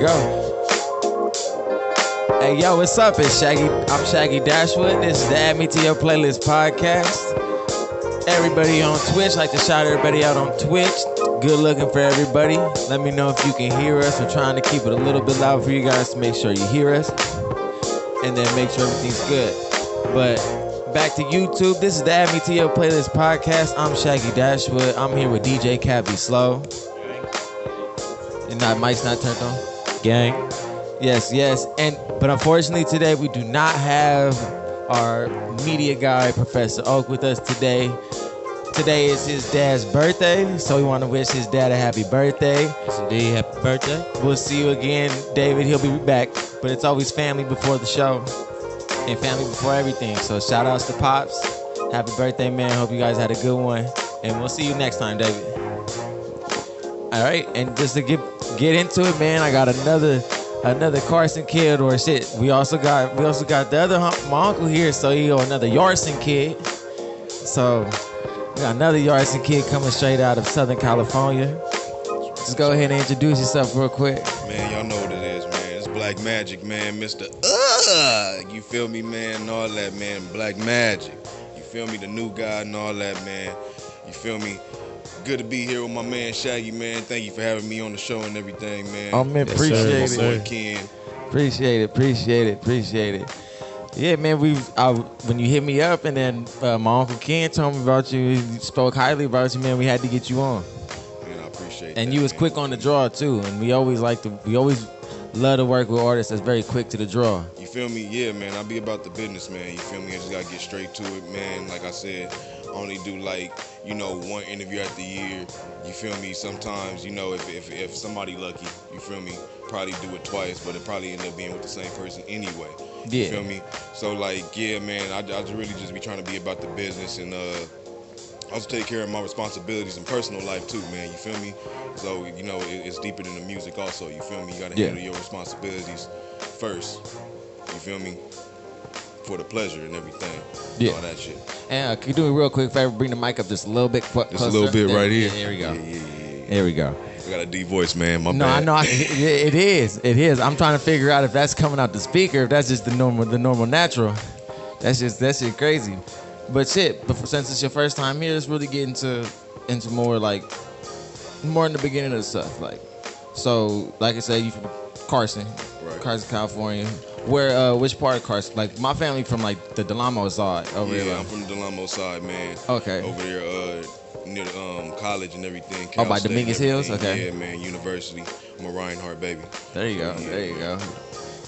go. Hey, yo, what's up? It's Shaggy. I'm Shaggy Dashwood. This is the Add Me to Your Playlist podcast. Everybody on Twitch, like to shout everybody out on Twitch. Good looking for everybody. Let me know if you can hear us. We're trying to keep it a little bit loud for you guys to make sure you hear us. And then make sure everything's good. But back to YouTube. This is the Add Me to Your Playlist podcast. I'm Shaggy Dashwood. I'm here with DJ Cat Be Slow. And that mic's not turned on. Gang. Yes. But unfortunately today we do not have our media guy, Professor Oak, with us today. Today is his dad's birthday, so we want to wish his dad a happy birthday. Yes, indeed. Happy birthday. We'll see you again, David. He'll be back. But it's always family before the show and family before everything. So shout outs to Pops. Happy birthday, man. Hope you guys had a good one. And we'll see you next time, David. All right, and just to get into it, man, I got another Carson kid or shit. We also got the other my uncle here, so he another Yarson kid. So we got another Yarson kid coming straight out of Southern California. Just go ahead and introduce yourself real quick. Man, y'all know what it is, man. It's Blaq Magic, man. Mr. You feel me, man, and all that, man. Blaq Magic. You feel me, the new guy and all that, man. You feel me? Good to be here with my man Shaggy, man. Thank you for having me on the show and everything, man. Oh, man, appreciate it. My boy Ken. Appreciate it. Yeah, man, when you hit me up and then my Uncle Ken told me about you, he spoke highly about you, man, we had to get you on. Man, I appreciate and that, you was man. quick on the draw, too. And we always love to work with artists that's very quick to the draw. You feel me? Yeah, man. I be about the business, man. You feel me? I just gotta get straight to it, man. Like I said, I only do one interview at the year. You feel me? Sometimes, if somebody lucky, you feel me? Probably do it twice, but it probably end up being with the same person anyway. Yeah. You feel me? So yeah, man. I really just be trying to be about the business and also take care of my responsibilities in personal life too, man. You feel me? So it's deeper than the music. Also, you feel me? You gotta handle your responsibilities first. You feel me? For the pleasure and everything. Yeah. All that shit. And can you do me a real quick favor? Bring the mic up just a little bit closer. Just a little bit right here. There we go. Yeah. There we go. I got a deep voice, man. My No, bad. I know. It is. I'm trying to figure out if that's coming out the speaker, if that's just the normal natural. That's shit crazy. But shit, since it's your first time here, let's really get into more in the beginning of the stuff. So, like I said, you from Carson, Right. Carson, California. Where, which part of Carson? Like, my family from, the Delamo side over here. Yeah, I'm from the Delamo side, man. Okay. Over there, near the college and everything. Oh, by Cal State Dominguez and Hills? everything. Okay. Yeah, man, university. I'm a Reinhardt baby. There you go. Yeah. There you go.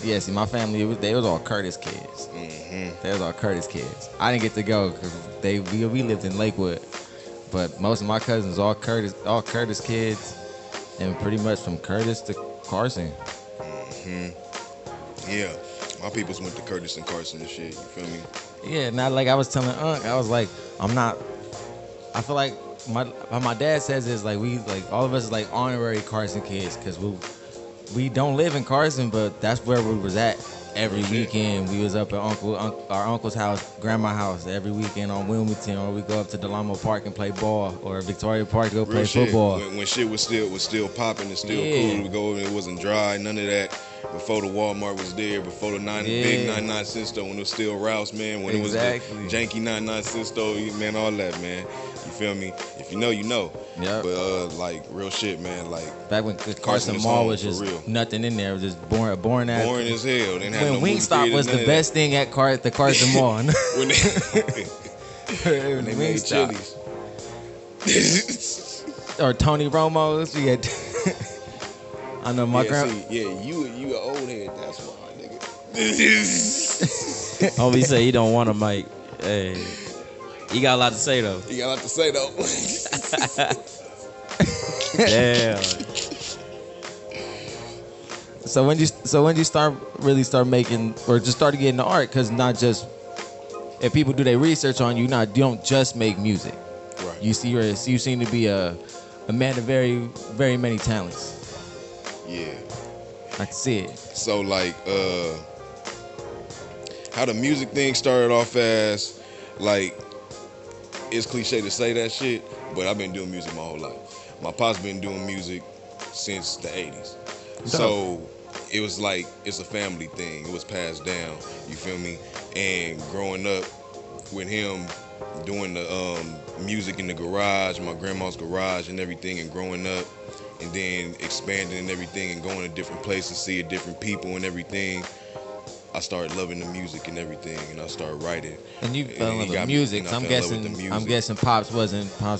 Yeah, see, my family, they was all Curtis kids. Mm-hmm. They was all Curtis kids. I didn't get to go because we lived in Lakewood, but most of my cousins all Curtis kids, and pretty much from Curtis to Carson. Mm-hmm. Yeah, my peoples went to Curtis and Carson and shit. You feel me? Yeah, not like I was telling Unc. I was like, I feel like my dad says is all of us is like honorary Carson kids because we don't live in Carson, but that's where we was at every weekend. We was up at our uncle's house, grandma's house every weekend on Wilmington, or we go up to Delamo Park and play ball, or Victoria Park to go play football. When shit was still popping and still cool, we go over and it wasn't dry, none of that. Before the Walmart was there, before the big 99 cent store, when it was still Rouse, man, when it was the janky 99 cent store, man, all that, man. You feel me? If you know, you know. Yeah. But real shit, man. Back when Carson Mall was just nothing in there, it was just boring as hell. Didn't have when no Wingstop was the best thing at the Carson Mall. when they made Chili's. Or Tony Romo's. You had I know my grandma. You an old head, that's why, nigga. Homie say he don't want a mic. Hey. He got a lot to say though. Damn. So when you start making or just started getting the art, because not just if people do their research on you, you don't just make music. Right. You seem to be a man of very, very many talents. Yeah. I can see it. So how the music thing started off as it's cliche to say that shit, but I've been doing music my whole life. My pop's been doing music since the 80s. So it was like it's a family thing. It was passed down. You feel me? And growing up with him doing the music in the garage, my grandma's garage and everything, and growing up and then expanding and everything and going to different places, seeing different people and everything, I started loving the music and everything, and I started writing. And you fell in love he got with me- music. and I So I'm fell in love with guessing. the I'm music. guessing Pops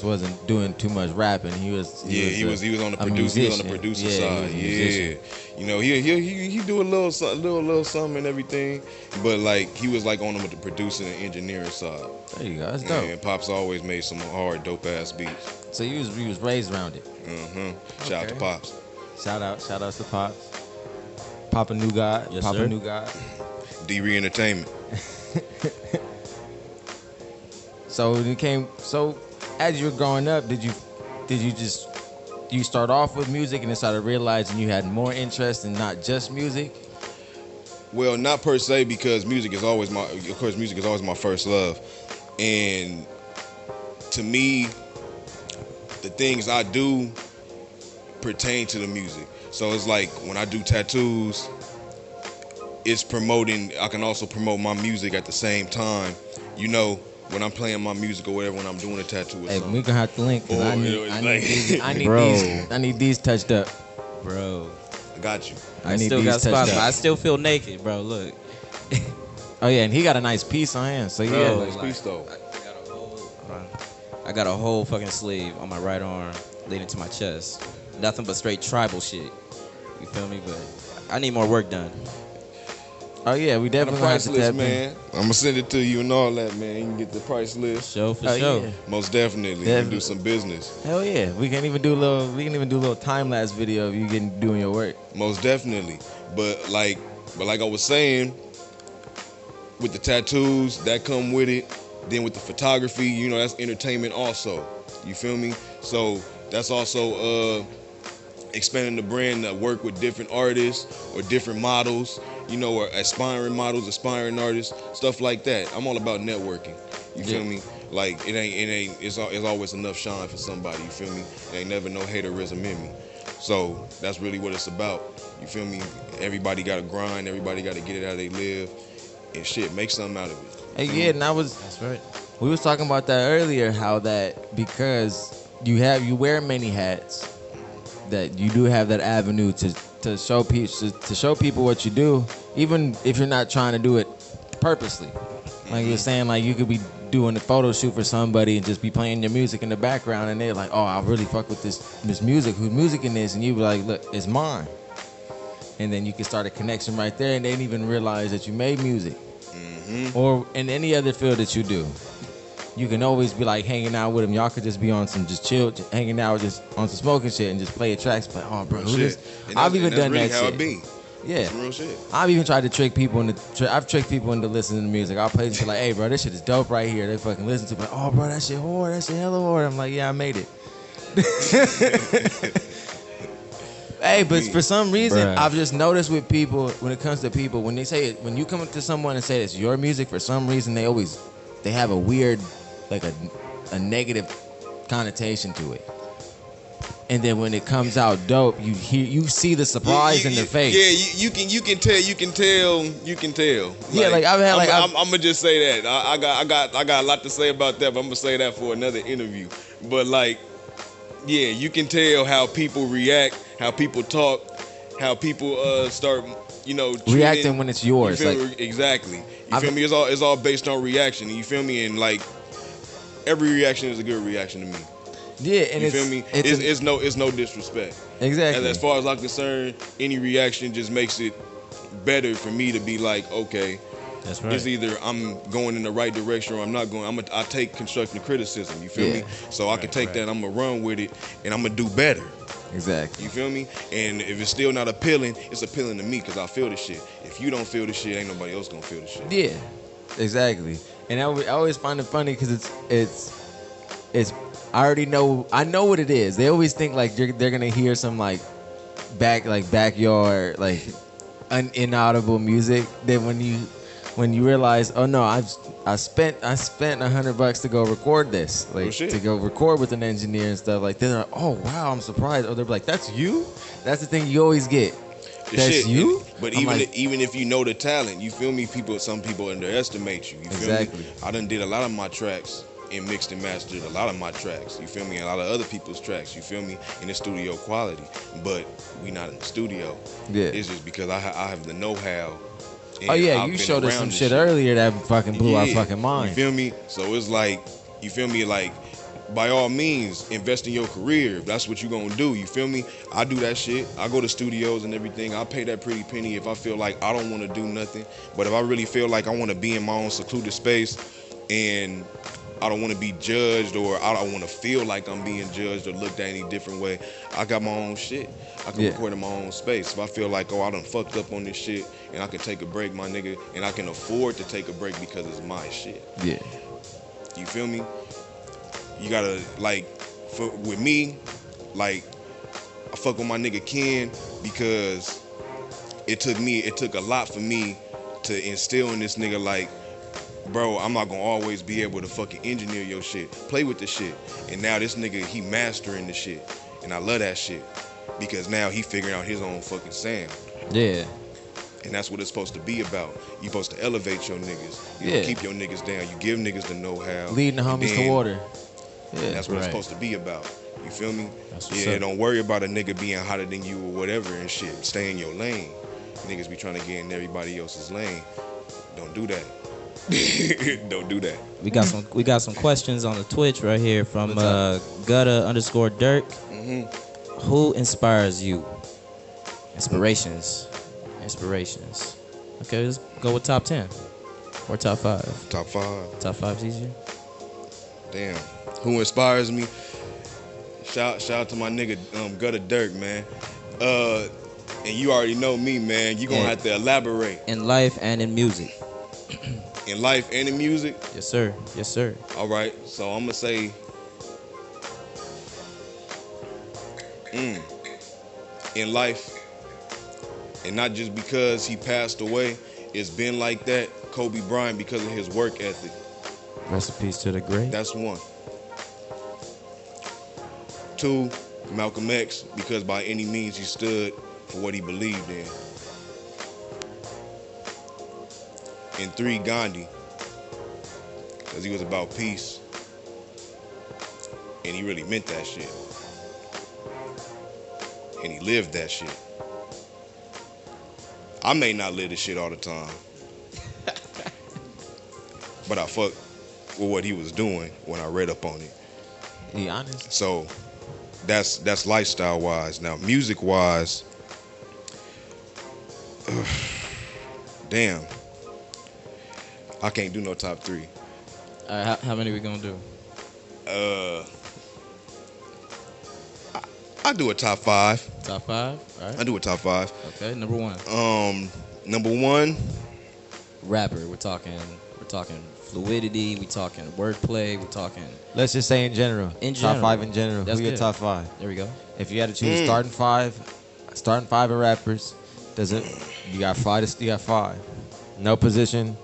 wasn't doing too much rapping. He was on the He was on the producer side. Yeah, you know, he do a little something and everything, but like he was like on him with the producing and engineering side. There you go. That's dope. And Pops always made some hard, dope ass beats. So you was raised around it. Shout out to Okay. Pops. Shout out to Pops. Papa New God. Yes, Papa sir. New God. D-Re Entertainment. So when it came. So as you were growing up, did you start off with music and then started realizing you had more interest in not just music? Well, not per se, because music is always my first love, and to me, the things I do pertain to the music. So it's like when I do tattoos, it's promoting. I can also promote my music at the same time. You know, when I'm playing my music or whatever, when I'm doing a tattoo or Hey, something. we gonna have to link. 'Cause Oh, I need, you know, I it's need like- these. I need Bro. these. I need these touched up. Bro, I got you. I need still these got touched spots, up. but I still feel naked, bro. Look, Oh yeah, and he got a nice piece on him. So yeah, Bro. Nice piece though. I got a whole fucking sleeve on my right arm leading to my chest. Nothing but straight tribal shit. You feel me? But I need more work done. oh yeah, we Got a definitely gonna have price to list, tap in. man. I'm gonna send it to you and all that, man. You can get the price list. Show for Oh, show. yeah. Most definitely. You can do some business. Hell yeah, we can even do a little time lapse video of you doing your work. Most definitely. But like I was saying, with the tattoos that come with it, then with the photography, you know, that's entertainment also. You feel me? So that's also expanding the brand to work with different artists or different models, you know, or aspiring models, aspiring artists, stuff like that. I'm all about networking. You feel me? Like it's always enough shine for somebody. You feel me? There ain't never no haterism in me. So that's really what it's about. You feel me? Everybody got to grind. Everybody got to get it how they live, and shit, make something out of it. Hey, yeah, and That's right. we was talking about that earlier, how that because you wear many hats, that you do have that avenue to show people what you do, even if you're not trying to do it purposely. Like you were saying, like you could be doing a photo shoot for somebody and just be playing your music in the background, and they're like, "Oh, I really fuck with this music. Who's music in this?" And you be like, "Look, it's mine." And then you can start a connection right there, and they didn't even realize that you made music. Or in any other field that you do, you can always be like hanging out with them. Y'all could just be on some just chill, just hanging out, just on some smoking shit, and just play a tracks. But oh, bro, who this? And I've that's- even and that's done really that how shit. it be. Yeah, Some real shit. I've even tried to trick people into. I've tricked people into listening to music. I'll play shit like, "Hey, bro, this shit is dope right here." They fucking listen to it. Like, "Oh, bro, that shit hard. That shit hella hard." I'm like, "Yeah, I made it." Hey, but for some reason, Bruh. I've just noticed with people, when it comes to people, when they say it, when you come up to someone and say it's your music, for some reason they have a weird, like a negative connotation to it. And then when it comes out dope, you see the surprise in their face. Yeah, you can tell. Yeah, like, I've had, like, I'm gonna just say that. I got a lot to say about that, but I'm gonna say that for another interview. But like, yeah, you can tell how people react, how people talk, how people start, you know, Reacting when it's yours, You feel like- me? Exactly. You feel me? It's all based on reaction. You feel me? And like, every reaction is a good reaction to me. Yeah, and You feel me? It's no disrespect. exactly. As far as I'm concerned, any reaction just makes it better for me to be like, okay, That's right. it's either I'm going in the right direction or I'm not going. I take constructive criticism. You feel Yeah. me? So I can take that. I'm gonna run with it, and I'm gonna do better. Exactly. You feel me? And if it's still not appealing, it's appealing to me because I feel the shit. If you don't feel the shit, ain't nobody else gonna feel the shit. Yeah, exactly. And I always find it funny because it's I already know, I know what it is. They always think like they're gonna hear some like backyard like inaudible music. Then when you realize, oh no, I spent $100 to go record this, like shit. to go record with an engineer and stuff like that. They're like, oh wow, I'm surprised. Or they're like, that's you? That's the thing you always get. The That's shit. you? But I'm even like- even if you know the talent, you feel me? Some people underestimate you. You feel Exactly. me? I done did a lot of my tracks and mixed and mastered a lot of my tracks. You feel me? And a lot of other people's tracks. You feel me? In the studio quality, but we not in the studio. Yeah. It's just because I have the know-how. and Oh yeah, I've you been showed us around some this shit earlier that fucking blew our Yeah, fucking mind. You feel me? So it's like, you feel me? Like, by all means, invest in your career. If that's what you gonna do. You feel me? I do that shit. I go to studios and everything. I pay that pretty penny if I feel like I don't want to do nothing. But if I really feel like I want to be in my own secluded space and I don't want to be judged, or I don't want to feel like I'm being judged or looked at any different way, I got my own shit. I can record in my own space. If I feel like, oh, I done fucked up on this shit and I can take a break, my nigga, and I can afford to take a break because it's my shit. Yeah. You feel me? You gotta, like, with me, like, I fuck with my nigga Ken because it took a lot for me to instill in this nigga, like, bro, I'm not gonna always be able to fucking engineer your shit. Play with the shit. And now this nigga, he mastering the shit. And I love that shit. Because now he figuring out his own fucking sound. Yeah. And that's what it's supposed to be about. You supposed to elevate your niggas. You Yeah. don't keep your niggas down. You give niggas the know-how. Leading the And homies to then water. Yeah. That's what it's Right. supposed to be about. You feel me? That's what's Yeah, up. don't worry about a nigga being hotter than you or whatever and shit. Stay in your lane. Niggas be trying to get in everybody else's lane. Don't do that. Don't do that. We got some questions on the Twitch right here from What's Gutta_Dirk. hmm Who inspires you? Inspirations. Okay, let's go with top 10 or top 5. Top 5. Top 5's easier. Damn. Who inspires me? Shout out to my nigga Gutta Dirk, man. And you already know me, man. You gonna Yeah. have to elaborate. In life and in music. In life and in music. Yes, sir. Yes, sir. All right. So I'm gonna say in life, and not just because he passed away, it's been like that. Kobe Bryant, because of his work ethic. Rest in peace to the great. That's one. 2, Malcolm X, because by any means he stood for what he believed in. And 3, Gandhi, because he was about peace. And he really meant that shit. And he lived that shit. I may not live this shit all the time. But I fuck with what he was doing when I read up on it. Be honest. So that's lifestyle wise. Now music wise, damn, I can't do no top 3. All right, how many we gonna do? I do a top 5. Top 5. All right. I do a top 5. Okay. Number 1. Number 1, Rapper. We're talking fluidity. We talking wordplay. We talking. Let's just say in general. In Top general. 5 in general. That's Who your good. top 5? There we go. If you had to choose starting five of rappers, you got 5 you got 5. No position,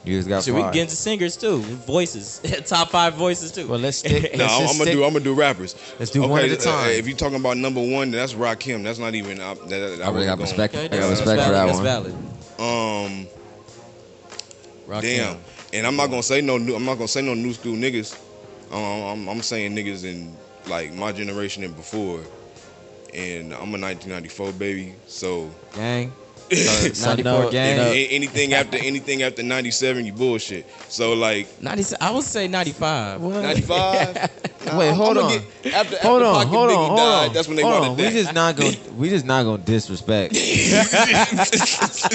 you just got Should 5. we get into singers too? Voices. Top 5 voices too. Well, let's stick. no, I'm gonna do rappers. Let's do one at a time. If you're talking about number 1, that's Rakim. That's not even. I really got respect. Okay, I got that's respect for that valid. one. That's valid. Rakim. Damn. And I'm not gonna say no new school niggas. I'm saying niggas in like my generation and before. And I'm a 1994 baby, so Gang. I 94 know, gang. you know. anything after 97, you bullshit. So like 90. I would say 95. 95. Wait, hold on. After Hold on, Pac and hold Biggie on, hold died, on. that's when they Hold wanted on. that. We just not gonna disrespect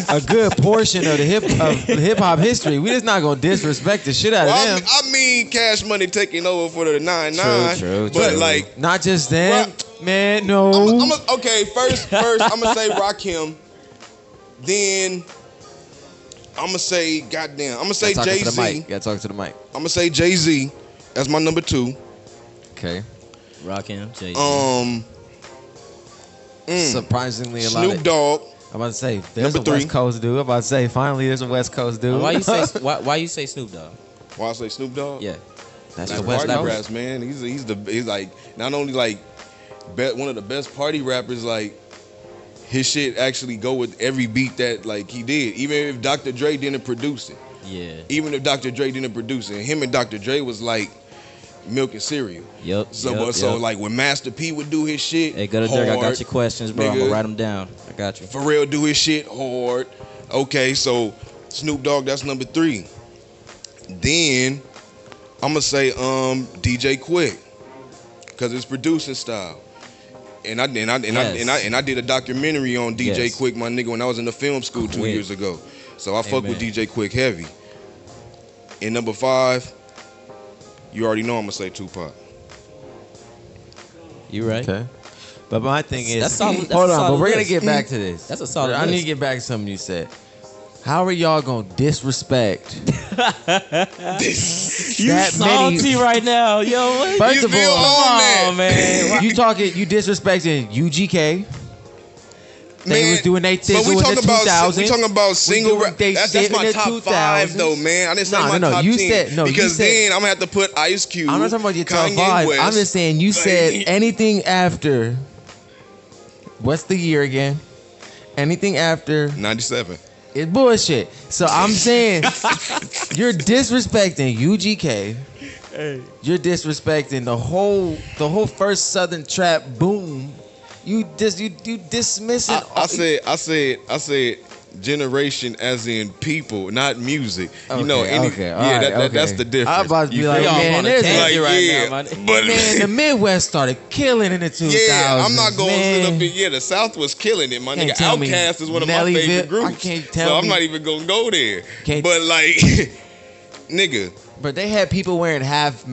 a good portion of the hip hop history. We just not gonna disrespect the shit out Well, of them. I mean, Cash Money taking over for the 9-9. True, But true. like, Not just them, man. No. okay, first, I'm gonna say Rakim. Then I'm gonna say, goddamn, I'm gonna say Gotta talk to the Jay-Z. mic. Gotta talk to the mic. I'm gonna say Jay-Z. That's my number 2. Okay. Rakim, Jay-Z. Surprisingly, a lot Snoop of. Dogg. I'm about to say there's Number a West 3. Coast dude. I'm about to say finally there's a West Coast dude. why you say why you say Snoop Dogg? Why I say Snoop Dogg? Yeah. That's He's the a West party Coast. raps, man. He's like not only like one of the best party rappers like his shit actually go with every beat that like he did, even if Dr. Dre didn't produce it. Yeah. Even if Dr. Dre didn't produce it, and him and Dr. Dre was like milk and cereal. Yep. So like when Master P would do his shit, Hey, go to Dirk. I got your questions, bro. I'm gonna write them down. I got you. Pharrell do his shit hard. Okay, so Snoop Dogg, that's number 3. Then I'm gonna say DJ Quick, cause it's producing style. And I did a documentary on DJ Quick, my nigga, when I was in the film school 2 years ago. So I fuck with DJ Quick heavy. And number 5, you already know I'm gonna say Tupac. You right? Okay. But my thing is, that's solid, hold on, solid but we're gonna list. get back to this. That's a solid I need list. to get back to something you said. How are y'all gonna disrespect You that salty many? right now, yo. What? First You of feel all, on that? man. you disrespecting UGK. They Man, was doing they but thizzle we in the talking about 2000s. we talking about single doing rap. they That's shit my in the top 5 2000s. though, man. I didn't say my No, top you 10 said- no, you because said- then I'm gonna have to put Ice Cube. I'm not talking about your top Kanye 5. West. I'm just saying you said Like, anything after. What's the year again? Anything after 97. it's bullshit. So I'm saying you're disrespecting UGK. You're disrespecting the whole first Southern trap boom. You dismissing. I said generation as in people, not music. Okay, you know, okay, all right, that's okay. the difference. I was about to be You like, feel me? man, on a there's tangent Like, right yeah, now, man. but man, the Midwest started killing in the 2000s. yeah, I'm not going to sit up man. in. Yeah, the South was killing it, my Can't nigga. tell me Outkast is one of my Nellyville- favorite I groups. can't tell so I'm me- not even gonna go there. Can't- But like, nigga, But they had people wearing half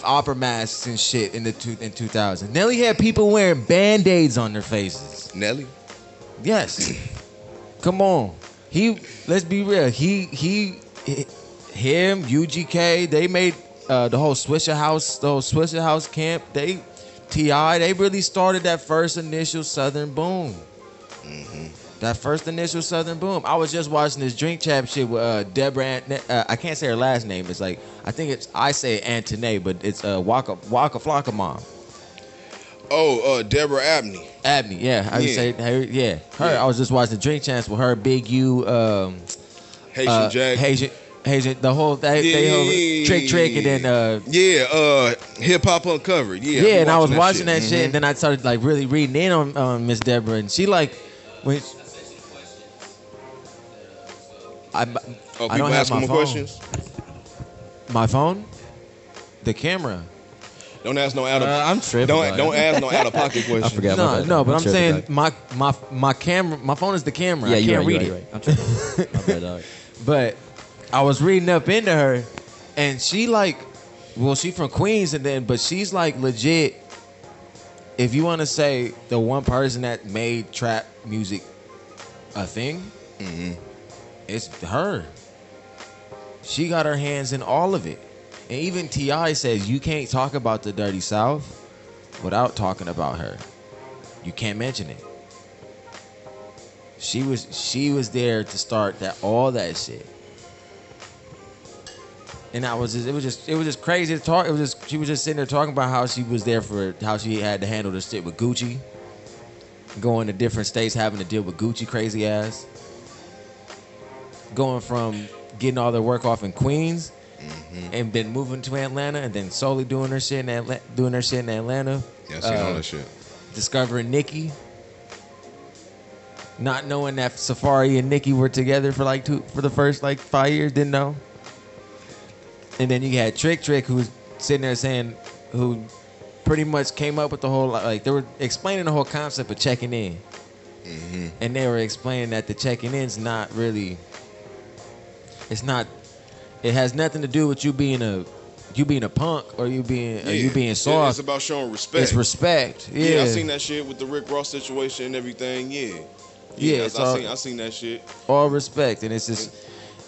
opera masks and shit in 2000. Nelly had people wearing Band-Aids on their faces. Nelly. Yes. Come on. Let's be real. Him, UGK, they made the whole Swisher House camp. T.I., they really started that first initial Southern boom. That first initial Southern boom. I was just watching this drink champ shit with Deborah. I can't say her last name. It's like I say Antoinette, but it's Waka Flocka mom. Oh, Deborah Abney. Abney, yeah. I would Yeah. say her. Yeah, her. Yeah. I was just watching Drink Champs with her, Big U, Haitian Jack. Haitian, the whole they whole trick, and then Hip Hop Uncovered. Yeah, yeah, and I was watching that shit. shit, and then I started like really reading in on Miss Deborah, and she like when I Oh, I people don't have asking my more phone. questions. My phone, the camera. Don't ask no out of. I'm tripping. Don't ask no out of pocket questions. I forgot. No, but I'm tripping, saying my camera, my phone is the camera. Yeah, I you can't right, read you it. right. I'm tripping. My bad, dog. But I was reading up into her, and she she from Queens, but she's like legit. If you want to say the one person that made trap music a thing, it's her. She got her hands in all of it. And even T.I. says you can't talk about the Dirty South without talking about her. You can't mention it. She was there to start all that shit. And it was just crazy to talk. She was just sitting there talking about how she was there for how she had to handle the shit with Gucci. Going to different states, having to deal with Gucci crazy ass. Going from getting all their work off in Queens and then moving to Atlanta and then solely doing her shit in Atlanta. Yeah, I seen all that shit. Discovering Nicki. Not knowing that Safari and Nicki were together for the first 5 years, didn't know. And then you had Trick, who was sitting there saying, who pretty much came up with the whole, they were explaining the whole concept of checking in. And they were explaining that the checking in's not really, it has nothing to do with you being a punk or you being soft. It's about showing respect. It's respect. Yeah, Yeah. I seen that shit with the Rick Ross situation and everything. Yeah. Yeah, I seen that shit. All respect, and it's just,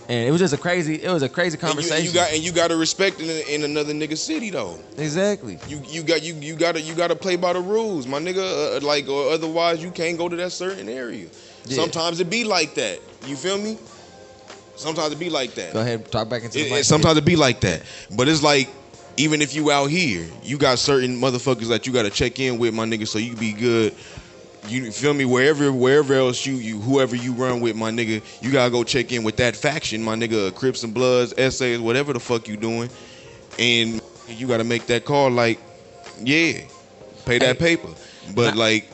and it was a crazy conversation. And you got to respect in another nigga city though. Exactly. You got to play by the rules, my nigga. Or otherwise you can't go to that certain area. Yeah. Sometimes it be like that. You feel me? Sometimes it be like that. Go ahead, talk back into the mic. Sometimes it be like that. But it's like, even if you out here, you got certain motherfuckers that you got to check in with, my nigga, so you can be good You feel me? Wherever else you whoever you run with, my nigga, you gotta go check in with that faction, my nigga. Crips and Bloods, essays, whatever the fuck you doing, and you gotta make that call. Like, yeah, pay that paper. But like,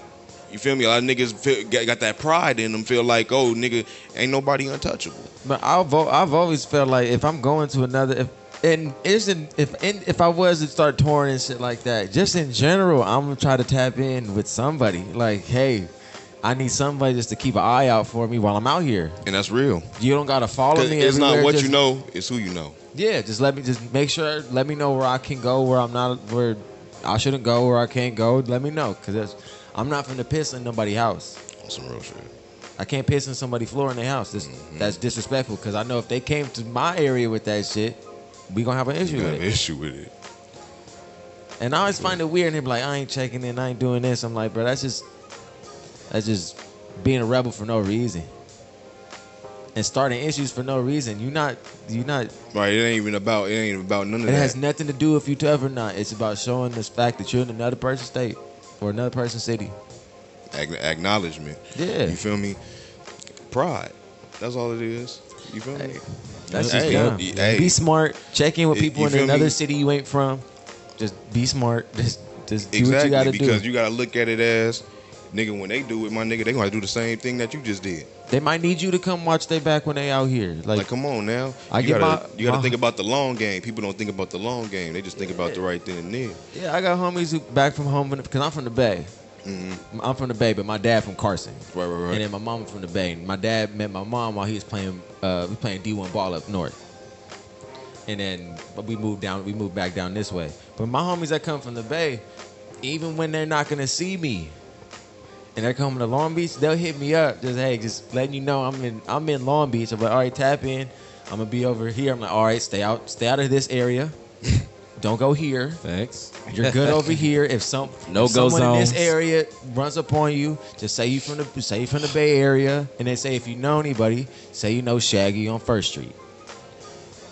you feel me? A lot of niggas got that pride in them. Feel like, oh, nigga, ain't nobody untouchable. But I've always felt like if I'm going to another, if I was to start touring and shit like that, just in general, I'm gonna try to tap in with somebody. Like, hey, I need somebody just to keep an eye out for me while I'm out here. And that's real. You don't gotta follow me. It's everywhere, not what just, you know, it's who you know. Yeah, just let me know where I can go, where I shouldn't go, where I can't go. Let me know, cause I'm not finna piss in nobody's house. Some real shit. I can't piss in somebody's floor in their house. That's disrespectful, cause I know if they came to my area with that shit, we gonna have an issue with it. And I always find it weird, and they be like, I ain't checking in, I ain't doing this. I'm like, bro, that's just being a rebel for no reason. And starting issues for no reason. You not Right, it ain't about none of that. It has nothing to do if you tough or not. It's about showing this fact that you're in another person's state or another person's city. Acknowledgement. Yeah. You feel me? Pride. That's all it is. You feel me? That's just be smart. Check in with people in another city you ain't from. Just be smart. Just do what you gotta do. Because you gotta look at it as, nigga, when they do it, my nigga, they gonna do the same thing that you just did. They might need you to come watch their back when they out here. Like come on now. You gotta think about the long game. People don't think about the long game. They just think about the right thing and then. Yeah, I got homies who back from home because I'm from the Bay. Mm-hmm. I'm from the Bay, but my dad from Carson. Right. And then my mom from the Bay. My dad met my mom while he was playing D1 ball up north. And then we moved back down this way. But my homies that come from the Bay, even when they're not gonna see me and they're coming to Long Beach, they'll hit me up. Just letting you know I'm in Long Beach. I'm like, all right, tap in. I'm gonna be over here. I'm like, all right, stay out of this area. Don't go here. Thanks. You're good over here. If someone in this area runs up on you, just say you from the Bay Area, and then say if you know anybody, say you know Shaggy on First Street,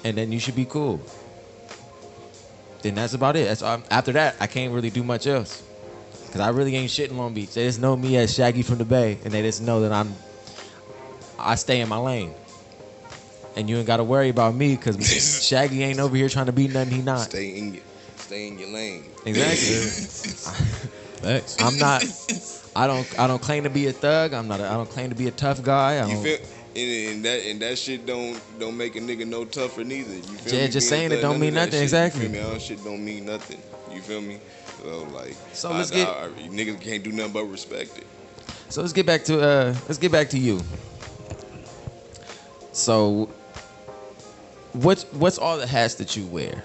and then you should be cool. Then that's about it. After that, I can't really do much else, cause I really ain't shit in Long Beach. They just know me as Shaggy from the Bay, and they just know that I stay in my lane. And you ain't got to worry about me because Shaggy ain't over here trying to be nothing he not. Stay in your lane. Exactly. I'm not. I don't claim to be a thug. I don't claim to be a tough guy. And that shit don't make a nigga no tougher neither. You feel me? Just saying it don't mean nothing. Exactly. You feel me? All shit don't mean nothing. You feel me? So niggas can't do nothing but respect it. So let's get back to you. So what's all the hats that you wear?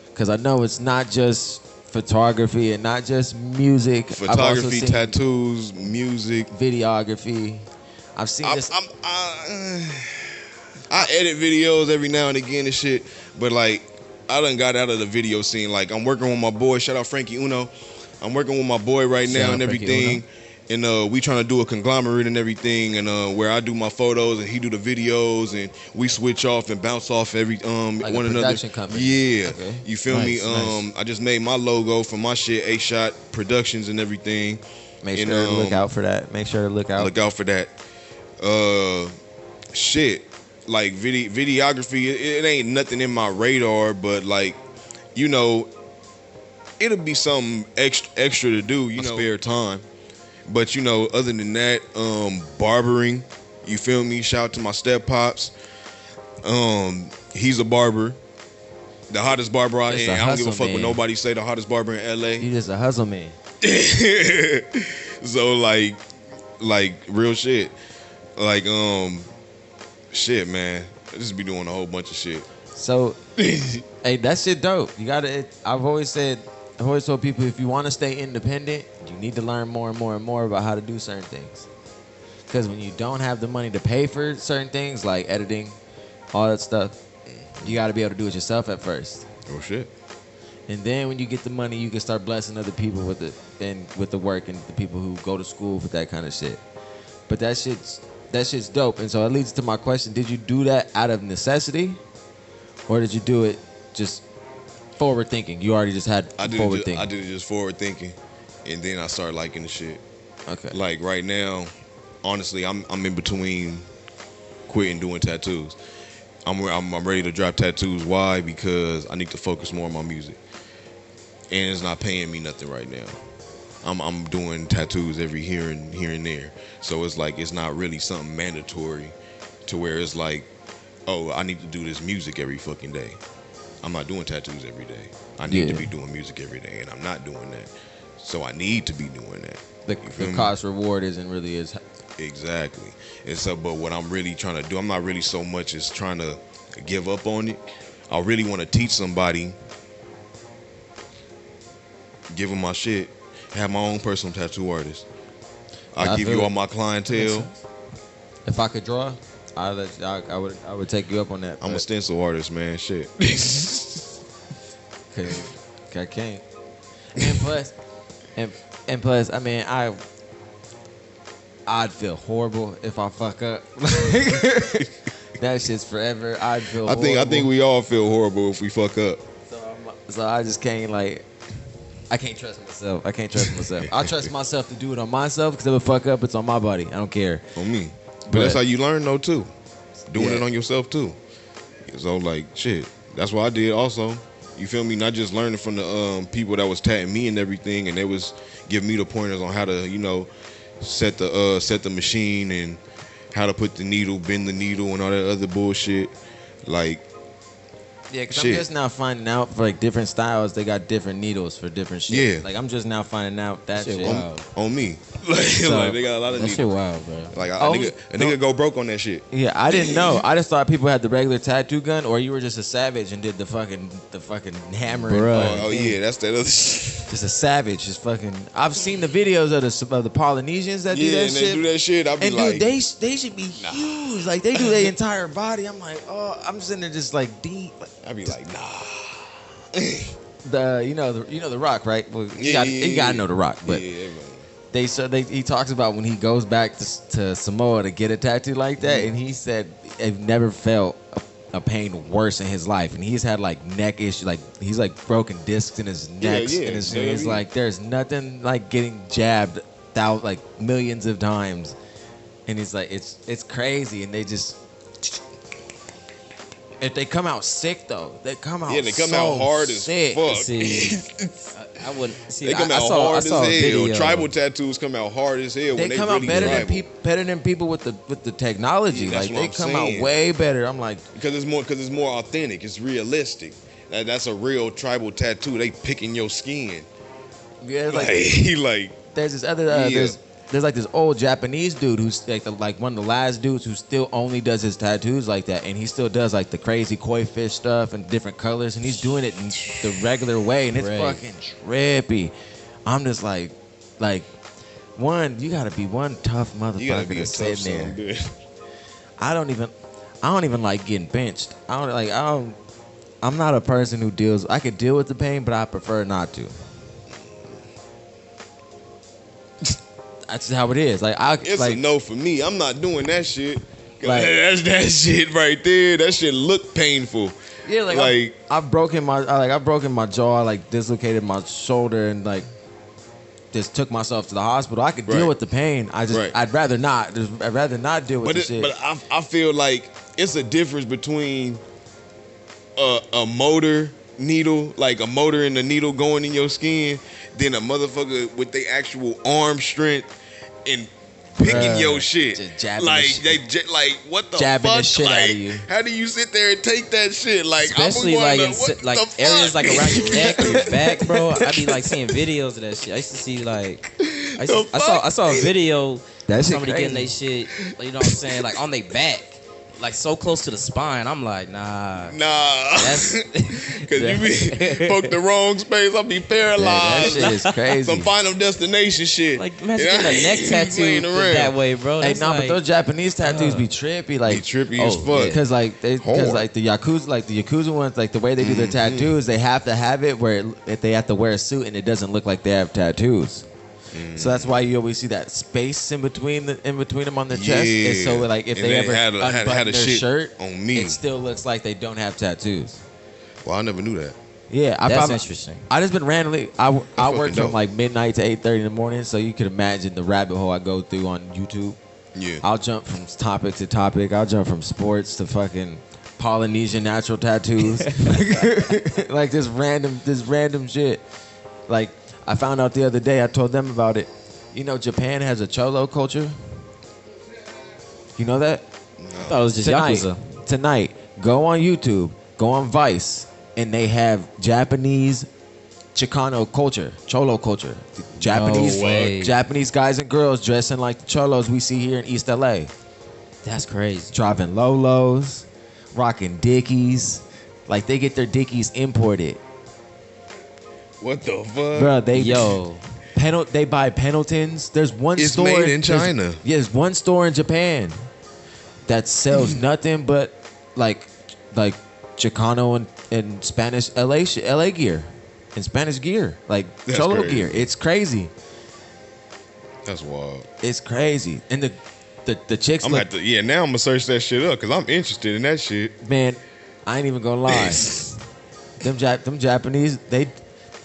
Because I know it's not just photography and not just music. Photography, tattoos, music, videography. I've seen this. I edit videos every now and again and shit, but like I done got out of the video scene. Like I'm working with my boy. Shout out Frankie Uno. I'm working with my boy right now and everything. And we trying to do a conglomerate and everything, and where I do my photos and he do the videos, and we switch off and bounce off like one a another. Production company. Yeah, okay. You feel me? Nice. I just made my logo for my shit, A-Shot Productions and everything. Make sure to look out for that. Look out for that. Shit, like videography, it ain't nothing in my radar, but like, you know, it'll be something extra to do, you know, spare time. But you know, other than that, barbering, you feel me? Shout out to my step pops. He's a barber, the hottest barber out here. I don't give a fuck what nobody say. The hottest barber in LA. You just a hustle man. So like real shit. Like shit, man. I just be doing a whole bunch of shit. So, hey, that shit dope. You gotta. I've always told people, if you want to stay independent, you need to learn more and more and more about how to do certain things. Because when you don't have the money to pay for certain things like editing, all that stuff, you got to be able to do it yourself at first. Oh shit. And then when you get the money, you can start blessing other people with the work and the people who go to school for that kind of shit. But that shit's dope. And so it leads to my question: did you do that out of necessity, or did you do it just forward thinking? You already just had forward thinking. I did it just forward thinking, and then I started liking the shit. Okay. Like right now, honestly, I'm in between quitting doing tattoos. I'm ready to drop tattoos. Why? Because I need to focus more on my music, and it's not paying me nothing right now. I'm doing tattoos every here and there, so it's like it's not really something mandatory to where it's like, oh, I need to do this music every fucking day. I'm not doing tattoos every day. I need to be doing music every day, and I'm not doing that. So I need to be doing that. The cost reward isn't really as exactly. And so, but what I'm really trying to do, I'm not really so much as trying to give up on it. I really want to teach somebody, give them my shit, have my own personal tattoo artist. I give you all my clientele. If I could draw, I would take you up on that. I'm a stencil artist, man. Shit. I can't. And plus, I mean, I'd feel horrible if I fuck up. That shit's forever. I'd feel horrible. I think we all feel horrible if we fuck up. So I just can't I can't trust myself. I trust myself to do it on myself because if I fuck up, it's on my body. I don't care. On me. But that's how you learn though too. Doing it on yourself too. So like shit. That's what I did also. You feel me? Not just learning from the people that was tatting me and everything, and they was giving me the pointers on how to, you know, set the machine and how to put the needle, bend the needle, and all that other bullshit. Like, yeah, because I'm just now finding out for like different styles, they got different needles for different shit. Yeah. Like I'm just now finding out that shit. On me. Like, So, like they got a lot of that needles. shit wild, bro. Like a nigga go broke on that shit. Yeah, I didn't know. I just thought people had the regular tattoo gun, or you were just a savage and did the fucking hammer. Oh yeah, that's that other shit. Just a savage, just fucking. I've seen the videos of the Polynesians that do that and shit. they do that shit. I be and like, dude, they should be huge. Like they do their entire body. I'm like, oh, I'm sitting there just like deep. I be like, nah. You know the Rock, right? Well, you gotta know the Rock, but he talks about when he goes back to Samoa to get a tattoo like that, and he said he've never felt a pain worse in his life, and he's had like neck issues, like he's like broken discs in his neck, and it's like there's nothing like getting jabbed like millions of times, and he's like it's crazy, and they just. If they come out sick though, they come out out hard as fuck. See, I wouldn't see. They come out hard as hell. Tribal tattoos come out hard as hell. They come out better than people with the technology. Yeah, like they come out way better. I'm like because it's more authentic. It's realistic. That's a real tribal tattoo. They picking your skin. Yeah, like there's this other there's like this old Japanese dude who's like one of the last dudes who still only does his tattoos like that, and he still does like the crazy koi fish stuff and different colors, and he's doing it in the regular way, and it's fucking trippy. I'm just like one, you gotta be one tough motherfucker to sit there. I don't even like getting benched. I'm not a person who deals. I could deal with the pain, but I prefer not to. That's how it is. It's a no for me. I'm not doing that shit. That's that shit right there. That shit look painful. Yeah, I've broken my jaw, like dislocated my shoulder, and like just took myself to the hospital. I could deal with the pain. I'd rather not. I'd rather not deal with the shit. But I feel like it's a difference between a motor needle, like a motor and the needle going in your skin, than a motherfucker with their actual arm strength and picking your shit. Just jabbing what the jabbing fuck? The shit out of you. How do you sit there and take that shit? Like, especially like in areas like around your neck or your back, bro. I be like seeing videos of that shit. I used to see I saw a video of somebody getting their shit, you know what I'm saying, like on their back. Like so close to the spine, I'm like, nah. That's because you be poke the wrong space, I'll be paralyzed. That shit is crazy. Some Final Destination shit. Like imagine getting a neck tattoo that way, bro. Hey, but those Japanese tattoos be trippy, like trippy as fuck. Because like the Yakuza ones, like the way they do their tattoos, they have to have it where they have to wear a suit and it doesn't look like they have tattoos. So that's why you always see that space in between them on the chest. And so like if they ever unbutton their shirt on me, it still looks like they don't have tattoos. Well, I never knew that. Yeah, That's interesting. I just been randomly. I work fucking from dope. like midnight to 8:30 in the morning, so you could imagine the rabbit hole I go through on YouTube. Yeah. I'll jump from topic to topic. I'll jump from sports to fucking Polynesian natural tattoos, like this random shit. Like I found out the other day. I told them about it. You know, Japan has a cholo culture. You know that? I thought it was just Yakuza. Tonight, go on YouTube, go on Vice, and they have Japanese Chicano culture, cholo culture. Japanese guys and girls dressing like the cholos we see here in East LA. That's crazy. Driving Lolos, rocking Dickies. Like they get their Dickies imported. What the fuck? Bro, they buy Pendletons. There's one It's store made in China. There's one store in Japan that sells nothing but like Chicano and Spanish LA gear and Spanish gear, like That's cholo crazy. gear. It's crazy. That's wild. It's crazy. And the chicks I'm look, now I'm gonna search that shit up because I'm interested in that shit. man, I ain't even gonna lie. them Japanese,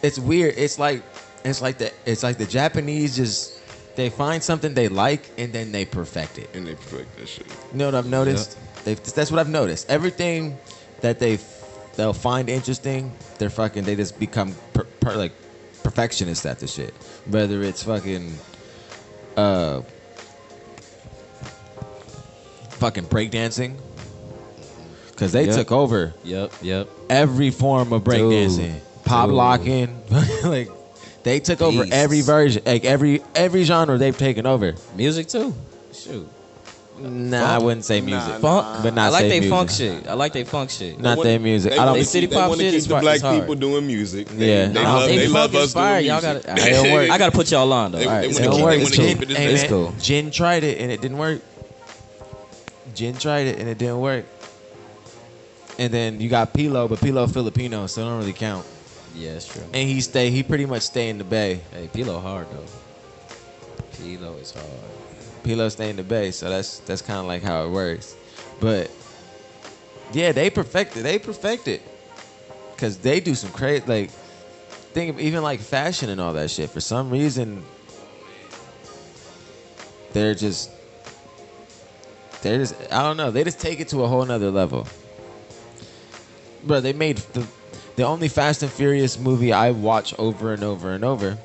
it's weird. It's like the Japanese just they find something they like and then they perfect it. And they perfect that shit. You know what I've noticed? That's what I've noticed. Everything that they'll find interesting, they just become like perfectionists at the shit. Whether it's fucking breakdancing, because they took over Yep. every form of breakdancing, pop locking, like they took over every version, like every genre they've taken over. Music too. Shoot. Nah, I wouldn't say music. Funk, but not I like say they music. funk shit. I like they funk shit. Not their music. I don't. They city pop shit keep is the black hard. people doing music. Yeah. They love us doing inspired. music. Y'all gotta. It don't work. I gotta put y'all on though. They- All right, they it's wanna cool. keep- work. they It's wanna Jin, keep it hey, It's man, cool. Jin tried it and it didn't work. Jin tried it and it didn't work. And then you got Pilo, but Pilo Filipino, so it don't really count. Yeah, it's true. And he pretty much stay in the Bay. Hey, Pilo hard though. Pilo is hard. Pilo stay in the Bay, so that's kind of like how it works. But yeah, they perfected. Cause they do some crazy, like, think of even like fashion and all that shit. For some reason, they're just I don't know. They just take it to a whole nother level. Bro, they made the only Fast and Furious movie I watch over and over and over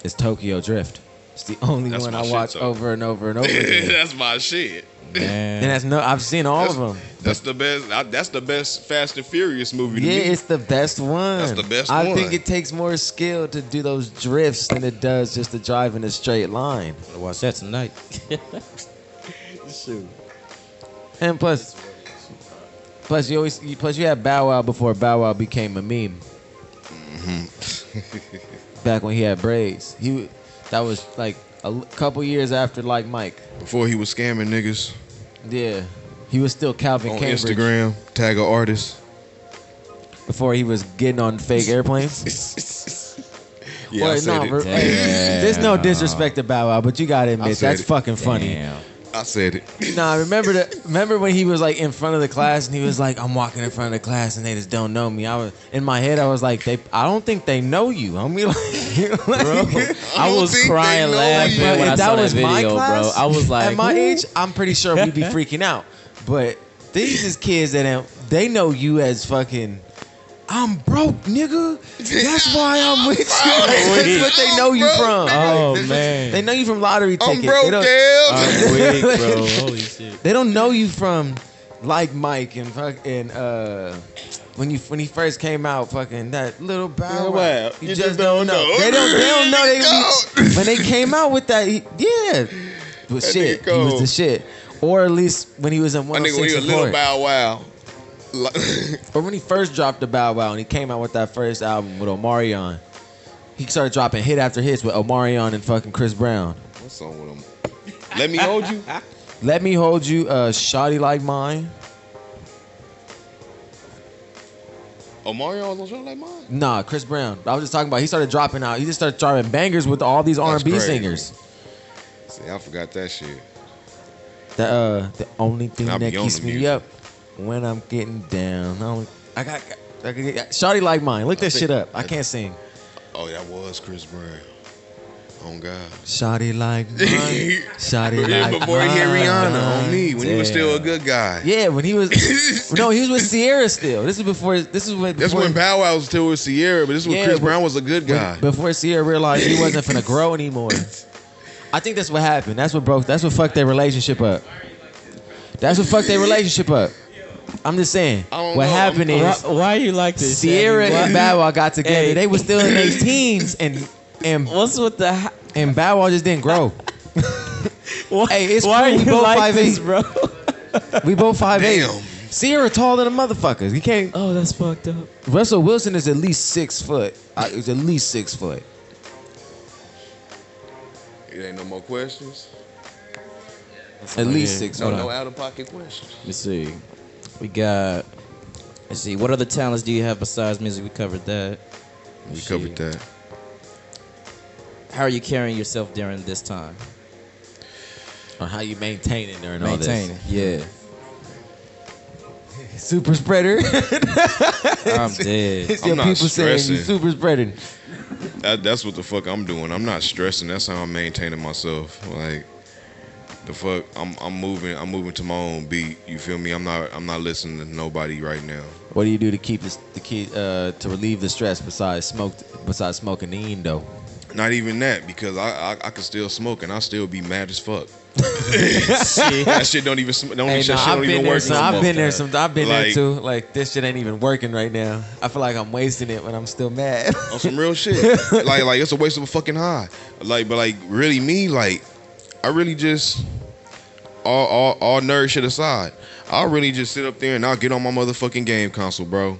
is Tokyo Drift. It's the only That's one my I shit, watch though. over and over and over again. That's my shit. Man. And I've seen all of them. That's the best. That's the best Fast and Furious movie to Yeah, me. it's the best one. That's the best I one. think it takes more skill to do those drifts than it does just to drive in a straight line. I'll watch that tonight. Shoot. And plus you had Bow Wow before Bow Wow became a meme. Back when he had braids, that was like a couple years after Like Mike. Before he was scamming niggas Yeah, he was still Calvin on Cambridge. Instagram, tag an artist. Before he was getting on fake airplanes. Yeah, I said it. There's no disrespect to Bow Wow, but you gotta admit said that's it. fucking funny. Damn. I said it. Nah, remember when he was like in front of the class and he was like, I'm walking in front of the class and they just don't know me. I was in my head, I was like, I don't think they know you. I mean, like, Bro, I was think crying they know laughing you. when I if saw that that was my video, class, bro. I was like, at my who? age, I'm pretty sure we'd be freaking out. But these is kids they know you as fucking, I'm broke, nigga. That's why I'm with you. That's what they know you from. Oh Like, man, they know you from lottery tickets. I'm broke, They don't- Dale. I'm weak, bro. Holy shit. They don't know you from Like Mike and fucking when he first came out, fucking that little Bow Wow. You just don't know. They don't know. When they came out with that, yeah, but That shit, nigga he was cold. the shit. Or at least when he was in My nigga, when he 106 was and little 4. Bow Wow. Or when he first dropped the Bow Wow and he came out with that first album with Omarion. He started dropping hit after hits with Omarion and fucking Chris Brown. What's on with him? Let Me Hold You. Let Me Hold You, Shawty Like Mine. Omarion was on show like mine. Nah, Chris Brown. I was just talking about. He started dropping out. He just started dropping bangers with all these R&B crazy. singers. See, I forgot that shit. The only thing I that be on keeps the me music. up when I'm getting down. I got Shawty like mine. Look that shit up. I can't sing. Oh, that was Chris Brown. Oh God. Shawty like mine. Shawty like Before he hit mine. Rihanna on me, when he was still a good guy. Yeah, when he was no, he was with Sierra still. This is before. This is when. That's when Bow Wow was still with Sierra, but this is when Chris Brown was a good guy. Before Sierra realized he wasn't finna grow anymore. I think that's what happened. That's what broke. That's what fucked their relationship up. That's what fucked their relationship up. I'm just saying. What happened is why you like this? Sierra and Bow Wow got together. Hey. They were still in their teens, and What's with the? and Bow Wow just didn't grow. Hey, it's Why cool. are We you both like 5'8". this, bro? We both 5'8". Damn. Sierra taller than motherfuckers. You can't. Oh, that's fucked up. Russell Wilson is at least 6 foot. He's at least 6 foot. It ain't no more questions. At least 6 No, foot. no out of pocket questions. Let me see. We got. Let's see. What other talents do you have besides music? We covered that. We covered that. How are you carrying yourself during this time? Or how you maintain it during Maintaining. all Yeah. this. Super spreader. I'm dead. It's I'm your not people saying stressing. you super spreading. That's what the fuck I'm doing. I'm not stressing. That's how I'm maintaining myself. Like the fuck, I'm moving to my own beat. You feel me? I'm not listening to nobody right now. What do you do to keep this to relieve the stress besides smoking the endo? Not even that, because I could still smoke and I'll still be mad as fuck. That shit don't even work no I've been there. I've been there Like- too. Like this shit ain't even working right now. I feel like I'm wasting it when I'm still mad. On some real shit. like it's a waste of a fucking high. But really me, like I really just all nerd shit aside, I'll really just sit up there and I'll get on my motherfucking game console, bro.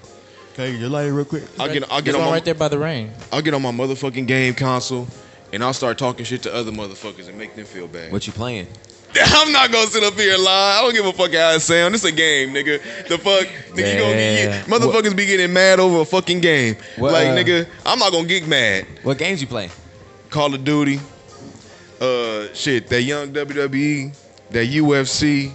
Okay, your lighter real quick. I'll get There's on one my, right there by the rain. I'll get on my motherfucking game console and I'll start talking shit to other motherfuckers and make them feel bad. What you playing? I'm not gonna sit up here and lie. I don't give a fuck how it sound. This a game, nigga. The fuck, nigga, you gonna get motherfuckers be getting mad over a fucking game. What, like, nigga, I'm not gonna get mad. What games you play? Call of Duty, shit, that young WWE, that UFC,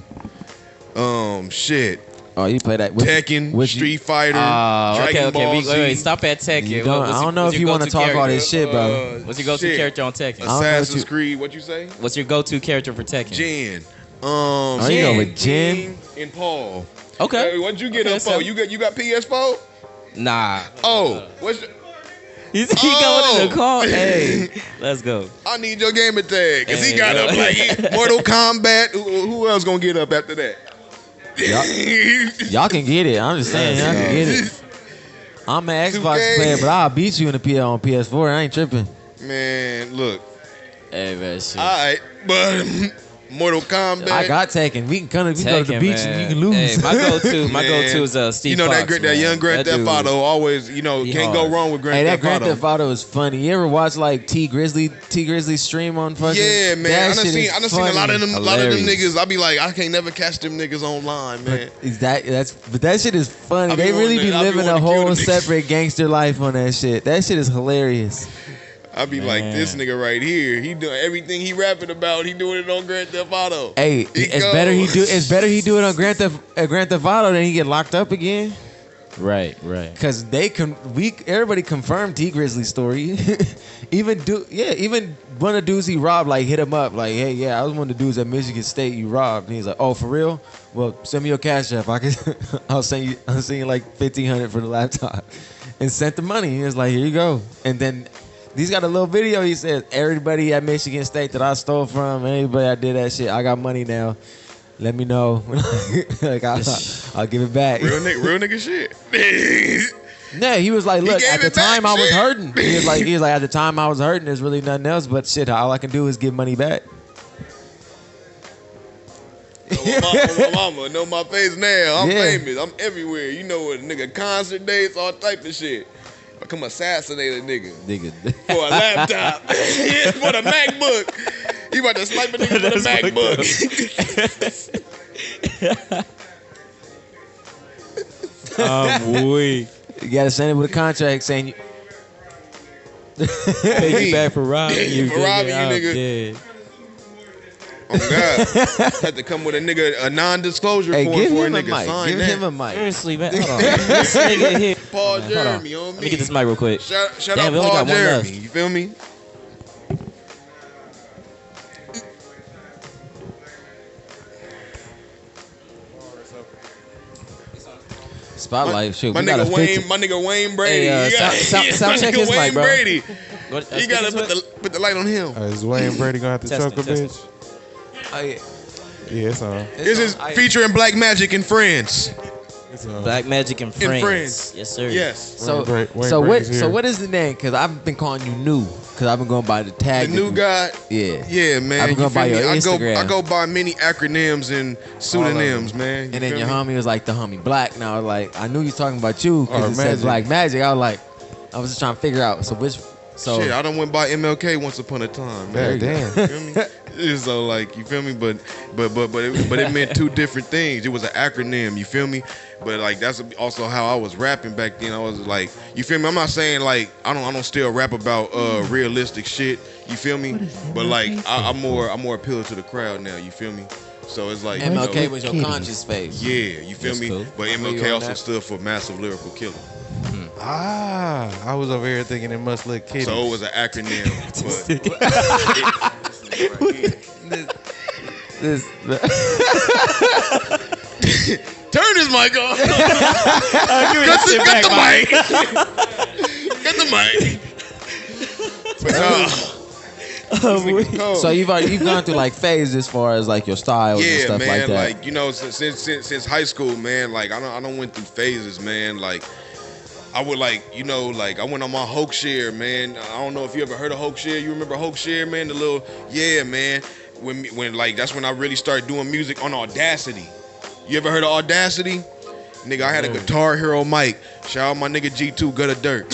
shit, Oh, you play that? Tekken, Street Fighter, Dragon Ball Wait, Z, stop at Tekken. You don't- I don't know if you want to talk all this shit, bro. What's your go-to shit. character on Tekken? don't know what Assassin's you- Creed. What you say? What's your go-to character for Tekken? Jen. you go with Jen? and Paul. Okay. Hey, what'd you get Okay, up so- for? You got PS4? Nah. Oh, what's your, He going in the car. Hey, let's go. I need your gamer tag, cause he Hey, got yo. up like Mortal Kombat. Who else gonna get up after that? Y'all can get it. I'm just saying, y'all can get it. I'm an Xbox 2K. player, but I'll beat you in the on PS4. I ain't tripping. Man, look, Hey, man, shit. all right, but Mortal Kombat. I got Tekken. We can go to the Tekken, beach man. and you can lose. Hey, my go-to Man. is Steve You know Fox, that man. young Grand Theft dude- Auto always, He can't hard. go wrong with Hey, Grand that Theft Grand Auto. Theft Auto is funny. You ever watch like T Grizzly stream on fucking? Yeah, man. That I done shit seen is a lot of them funny. niggas. I be like, I can't never catch them niggas online, man. But that shit is funny. I be They really wanting be to- I be living a wanting to kill whole the niggas. separate gangster life on that shit. That shit is hilarious. I be like, this nigga right here, he doing everything he rapping about. He doing it on Grand Theft Auto. Hey, it's better he do it on Grand Theft Auto than he get locked up again. Right. Cause everybody confirmed T Grizzly's story. even one of the dudes he robbed like hit him up like, hey, yeah, I was one of the dudes at Michigan State you robbed. And he's like, oh, for real? Well, send me your cash app. I'll send you like $1,500 for the laptop, and sent the money. He was like, here you go. And then he's got a little video. He says, everybody at Michigan State that I stole from, anybody I did that shit, I got money now. Let me know. Like I'll give it back. Real nigga shit. Yeah, he was like, look, gave at the it back, time I was shit. hurting. He was like, at the time I was hurting, there's really nothing else. But shit, all I can do is give money back. My mama know my face now. I'm Yeah. famous. I'm everywhere. You know what, nigga? Concert dates, all type of shit. I come assassinate a nigga Nigga. for a laptop. For the MacBook. You about to snipe a nigga for the MacBook. I'm weak. You gotta send it with a contract saying you. Take you back for robbing you. For robbing you, I'm nigga. dead. Oh God, had to come with a non-disclosure Hey, form give for a him a nigga. mic. Sign Give that. him a mic. Seriously, man. Hold on. This nigga here. Paul Hold on. Jeremy on me. Let me get this mic real quick. Shout Damn, out we only Paul got one Jeremy. left. You feel me? Spotlight. Shoot, My we got a nigga 50. Wayne Brady. Hey, You got- sound check my nigga his mic, Wayne bro. Brady. What, You gotta put the light on him. Is Wayne Brady gonna have to Testing, choke a testing. bitch? Oh, yeah. Yeah, it's on. This is featuring Blaq Magic and Friends. It's on. Blaq Magic and Friends. Friends. Yes, sir. Yes. So, Wayne so what? Brady's here. So what is the name? Because I've been calling you New. Because I've been going by the The tag. that new you- guy. Yeah. Yeah, man. I've been You going by feel me? your Instagram. I go by many acronyms and pseudonyms, man. You And then feel your me? homie was like the homie Black. Now I was like, I knew you was talking about you because Or it said Magic. Blaq Magic. I was like, I was just trying to figure out. So which? So Shit, I done went by MLK once upon a time, Yeah, man. damn. You feel me? So like, you feel me? But it meant two different things. It was an acronym. You feel me? But like that's also how I was rapping back then. I was like, you feel me? I'm not saying like I don't still rap about realistic shit. You feel me? But like I'm more appealing to the crowd now. You feel me? So it's like MLK you know, was your conscious space. yeah. You feel That's me? cool. But Were you MLK on also that? stood for massive lyrical killer. Ah, I was over here thinking it must look kitty. So it was an acronym. This, Turn his mic off. Give me Cut that shit back, the mic. Cut the mic. But so you've gone through like phases as far as like your styles and yeah, stuff man. like that. Like you know, since high school, man. Like I don't went through phases, man. Like I would like you know like I went on my Hoaxshare, man. I don't know if you ever heard of Hoaxshare. You remember Hoaxshare, man? The little man. When like that's when I really started doing music on Audacity. You ever heard of Audacity? Nigga, I had a Guitar Hero mic. Shout out my nigga G2 Gutter Dirt.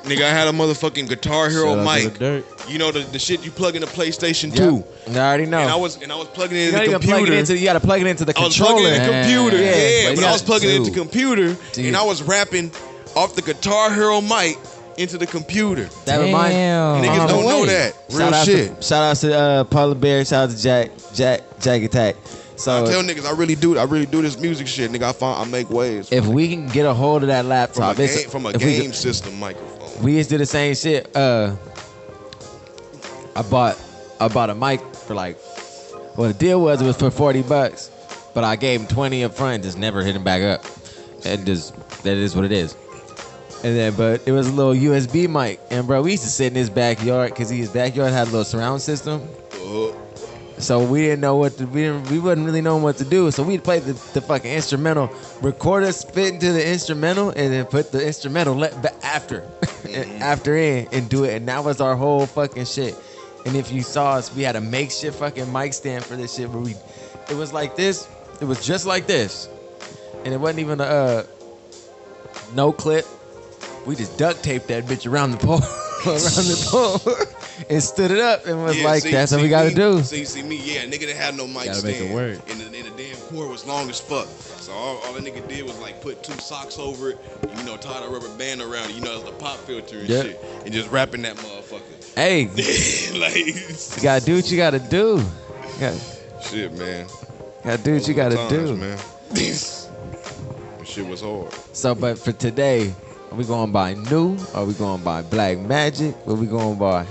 Nigga, I had a motherfucking Guitar Hero Shout out to mic. the dirt. You know the shit you plug in the PlayStation 2. Yep. I already know. And I was plugging it you into gotta the even plug computer. it into. You gotta plug it into the I was plugging controller. it in the computer. Yeah, Yeah, but but you I was got- plugging it into dude. computer Dude. and I was rapping off the Guitar Hero mic into the computer. That reminds. Damn. Niggas don't know that. Real shit. Shout out to Paula Bear. Shout out to Jack Attack. So I tell niggas I really do this music shit, nigga. I make waves. if we can get a hold of that From laptop, a if we game system microphone. We used to do the same shit. I bought a mic for like, well, the deal was it was for $40, but I gave him 20 up front and just never hit him back up. And just that is what it is. And then, but it was a little USB mic, and bro, we used to sit in his backyard because his backyard had a little surround system. So we didn't know what to, we wasn't really knowing what to do. So we'd play the fucking instrumental, record us, spit into the instrumental, and then put the instrumental after and do it. And that was our whole fucking shit. And if you saw us, we had a makeshift fucking mic stand for this shit where it was like this. It was just like this. And it wasn't even a no clip. We just duct taped that bitch around the pole. And stood it up and was like, that's what we gotta do. See me, yeah, nigga didn't have no mic Gotta stand. make it work. And the damn cord was long as fuck. So all the nigga did was like put 2 socks over it, you know, tied a rubber band around it, you know, it's the pop filter and Yep. shit. And just rapping that motherfucker. Hey, Like you gotta do what you gotta do. You shit, man. gotta do what you gotta Times, do. man. That shit was hard. So, but for today, are we going by New? Are we going by Blaq Magic? What we going by?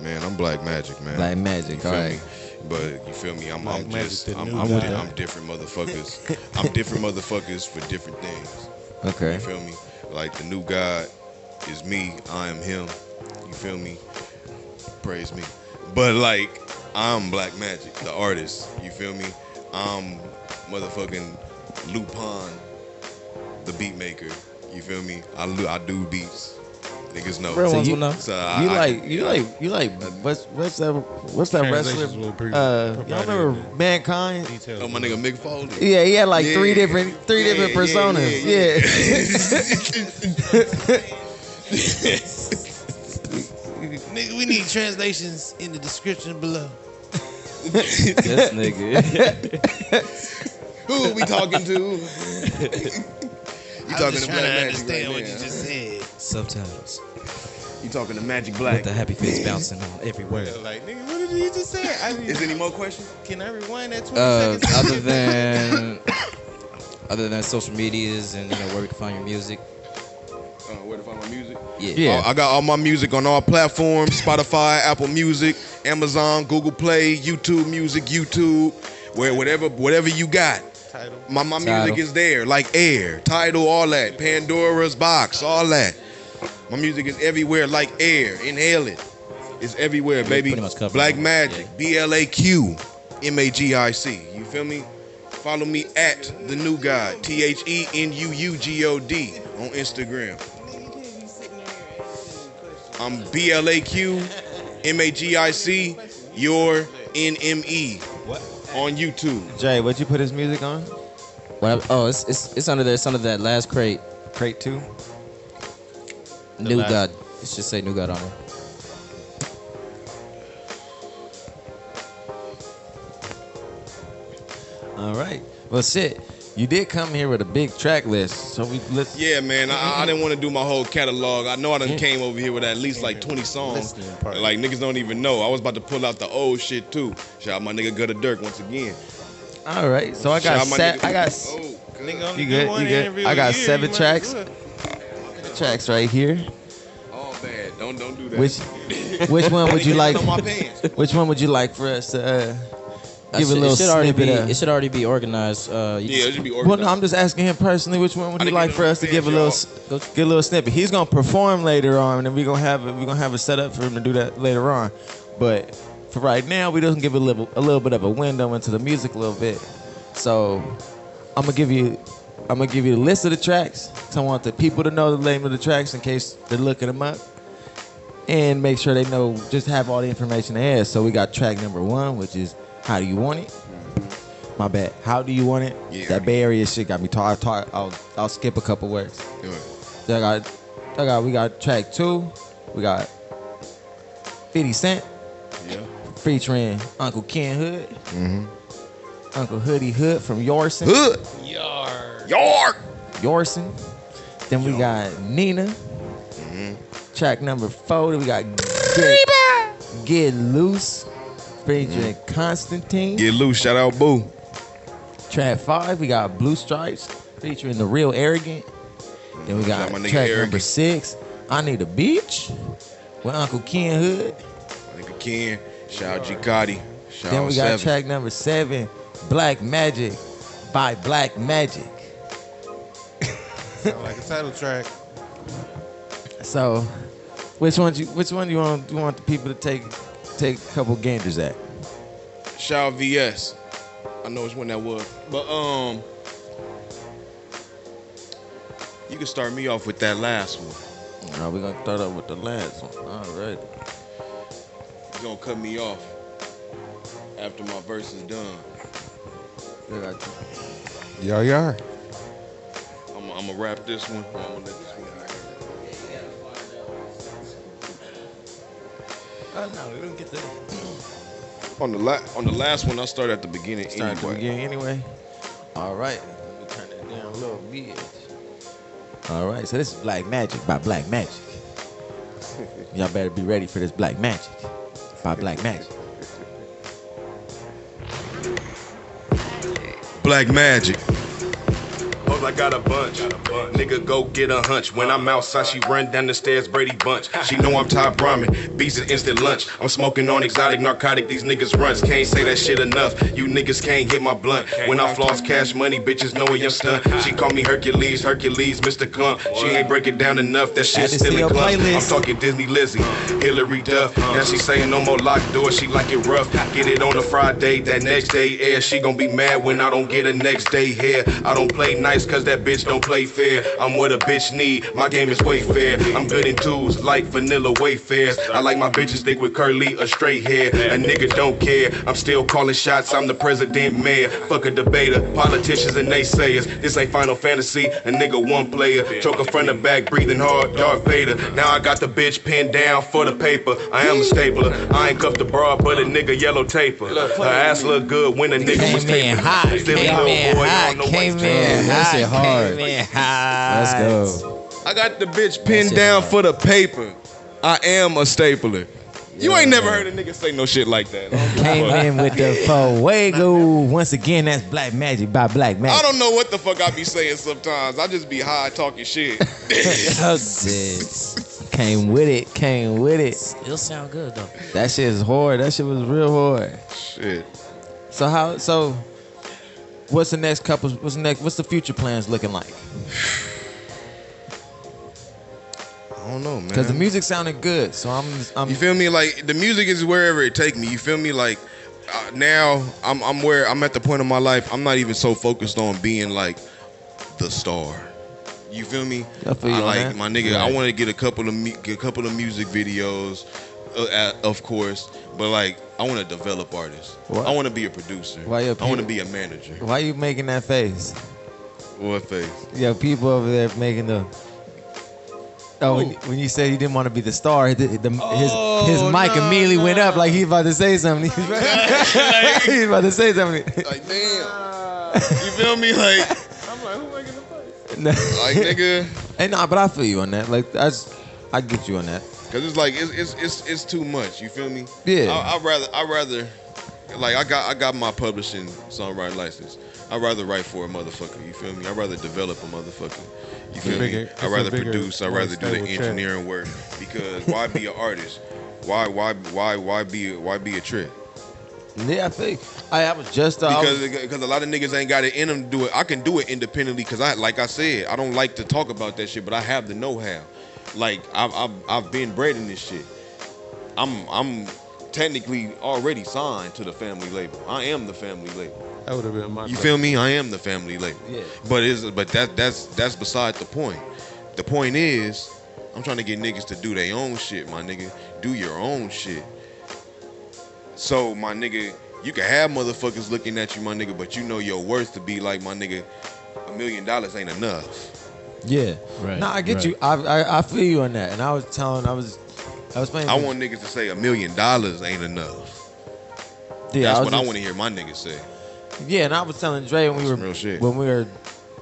Man, I'm Blaq Magic, man. Blaq Magic, You all feel right. me? But you feel me? I'm Blaq Magic, just the I'm new guy. different motherfuckers. I'm different motherfuckers for different things. Okay. You feel me? Like the new God is me. I am him. You feel me? Praise me. But like I'm Blaq Magic, the artist. You feel me? I'm motherfucking Lupin, the beat maker. You feel me? I do beats. Niggas know. Real So ones you- will know. So You like what's that wrestler? Translations will be Y'all provided remember in the Mankind? details. Oh, my nigga Mick Foley. Yeah, he had like Yeah. three different personas. Yeah. Nigga, we need translations in the description below. This nigga. Who are we talking to? You I'm talking just to trying Blaq to Magic understand right what now. you just said. Subtitles. You talking to Magic With Black. the happy face bouncing on every word. Like, nigga, what did you just said. I mean, Is there any more questions? can I rewind that 20 seconds? Other than social medias and where we can find your music. Where to find my music? Yeah. I got all my music on all platforms: Spotify, Apple Music, Amazon, Google Play, YouTube Music, YouTube, whatever you got. Title. My music is there, like Air, Tidal, all that, Pandora's Box, all that. My music is everywhere, like Air. Inhale it. It's everywhere, baby. pretty much covered Blaq it. Magic, BLAQ MAGIC. You feel me? Follow me at the new God, THENUUGOD on Instagram. I'm BLAQ MAGIC, your NME on YouTube. Jay, what'd you put his music on? It's under there. It's under that last crate. Crate 2? New last- God. It should say New God on it. All right. Well, shit. You did come here with a big track list, so let's. Yeah, man, I didn't want to do my whole catalog. I know I done came over here with at least like 20 songs. Listening part. Like niggas don't even know. I was about to pull out the old shit too. Shout out my nigga Gutter Dirk once again. All right. So I Shout got out my set. nigga- I got Oh, good. Nigga only You do good? one You good? every I got year, 7 you might tracks. as well. tracks right here. Oh, bad. Don't do that. Which one would you like? On my pants. Which one would you like for us to give a It little should already snippet be. of? It should already be organized. Yeah, it should be Well, organized. no, I'm just asking him personally. Which one would I you think like it for us to give a little, depends, get a little snippet? He's gonna perform later on, and we're gonna have a setup for him to do that later on. But for right now, we just give a little bit of a window into the music a little bit. So I'm gonna give you the list of the tracks. So I want the people to know the name of the tracks in case they're looking them up, and make sure they know. Just have all the information they have. So we got track number 1, which is "How Do You Want It." My bad. How Do You Want It? Yeah. That Bay Area shit got me talk. I'll skip a couple words. Yeah. Then we got track 2. We got 50 Cent Yeah. featuring Uncle Ken Hood. Mm-hmm. Uncle Hoodie Hood from Yorson. Hood. York. Yorson. Then we got Nina. Track number 4. We got Get Loose featuring Constantine. Get loose. Shout out Boo. Track 5, we got Blue Stripes featuring The Real Arrogant. Then we got Shout out my nigga track Arrogant. number 6, I Need a Beach with Uncle Ken Hood. Nigga Ken. Shout out G Gotti. Shout Then out we got 7. track number 7, Blaq Magic by Blaq Magic. Sound like a title track. So, which one you want the people to take a couple ganders at? Shout out VS. I know which one that was. But you can start me off with that last one. All right, we're gonna start out with the last one. All right. You're gonna cut me off after my verse is done. I got you. Yeah. I'm gonna wrap this one. I'm gonna let this one. No, we don't get that. On the last one, I start at the beginning Start at the anyway. beginning anyway. All right. Let me turn that down a little bit. All right. So this is Blaq Magic by Blaq Magic. Y'all better be ready for this Blaq Magic by Blaq Magic. Blaq Magic. I got a bunch. Nigga, go get a hunch. When I'm outside, she run down the stairs, Brady Bunch. She know I'm top ramen. Beats is instant lunch. I'm smoking on exotic narcotic. These niggas runs. Can't say that shit enough. You niggas can't hit my blunt. When I floss cash money, bitches know it, stunt. She call me Hercules, Mr. Clump. She ain't break it down enough. That shit still in clump. I'm talking Disney Lizzie, Hillary Duff. Now she saying no more locked doors. She like it rough. Get it on a Friday. That next day air. She gon' be mad when I don't get a next day here. I don't play nice cause that bitch don't play fair. I'm what a bitch need, my game is way fair. I'm good in twos, like vanilla Wayfair. I like my bitches thick with curly or straight hair. A nigga don't care, I'm still calling shots, I'm the president mayor. Fuck a debater, politicians and naysayers. This ain't Final Fantasy, a nigga one player. Choker front to back, breathing hard, Darth Vader. Now I got the bitch pinned down for the paper. I am a stapler, I ain't cuffed the bra, but a nigga yellow taper. Her ass look good when a nigga was Came in taping. hot, Still a came little in boy, hot, on the came white in That shit hot, hard. came in hot. Let's go. I got the bitch pinned shit down hard. for the paper. I am a stapler. You ain't never heard a nigga say no shit like that. Came in with the fuego. Once again, that's Blaq Magic by Blaq Magic. I don't know what the fuck I be saying sometimes. I just be high talking shit. Came with it. It'll sound good though. That shit is hard. That shit was real hard. Shit. So what's the next couple? What's the future plans looking like? I don't know, man. Because the music sounded good, so I'm. You feel me? Like the music is wherever it take me. You feel me? Like now I'm where I'm at the point of my life. I'm not even so focused on being like the star. You feel me? I feel you on like that. my nigga. Right. I want to get a couple of music videos, of course. But like I want to develop artists. What? I want to be a producer. Why your I want to people- be a manager. Why you making that face? What face? Yo, people over there making the. Oh, when you said he didn't want to be the star, his mic immediately went up like he about to say something. He was about to say something. Like damn. You feel me? Like I'm like, who making the face? Like nigga. Hey, nah, but I feel you on that. Like I get you on that. Cause it's like it's too much. You feel me? Yeah. I'd rather like I got my publishing songwriting license. I'd rather write for a motherfucker. You feel me? I'd rather develop a motherfucker. You feel me? I'd rather produce. I'd rather do the engineering work. Because why be an artist? Why be a trick? Yeah, I think I was just Because a lot of niggas ain't got it in them to do it. I can do it independently because like I said, I don't like to talk about that shit, but I have the know-how. Like I've been bred in this shit. I'm technically already signed to the family label. I am the family label. That would have been my. You feel me? I am the family label. Yeah. But that's beside the point. The point is, I'm trying to get niggas to do their own shit, my nigga. Do your own shit. So my nigga, you can have motherfuckers looking at you, my nigga, but you know your worth to be like, my nigga, $1 million ain't enough. Yeah. Right, No, I get right. you. I feel you on that. And I was playing. I want niggas to say $1 million ain't enough. Yeah, That's what I want to hear my niggas say. Yeah, and I was telling Dre when Some real shit. we were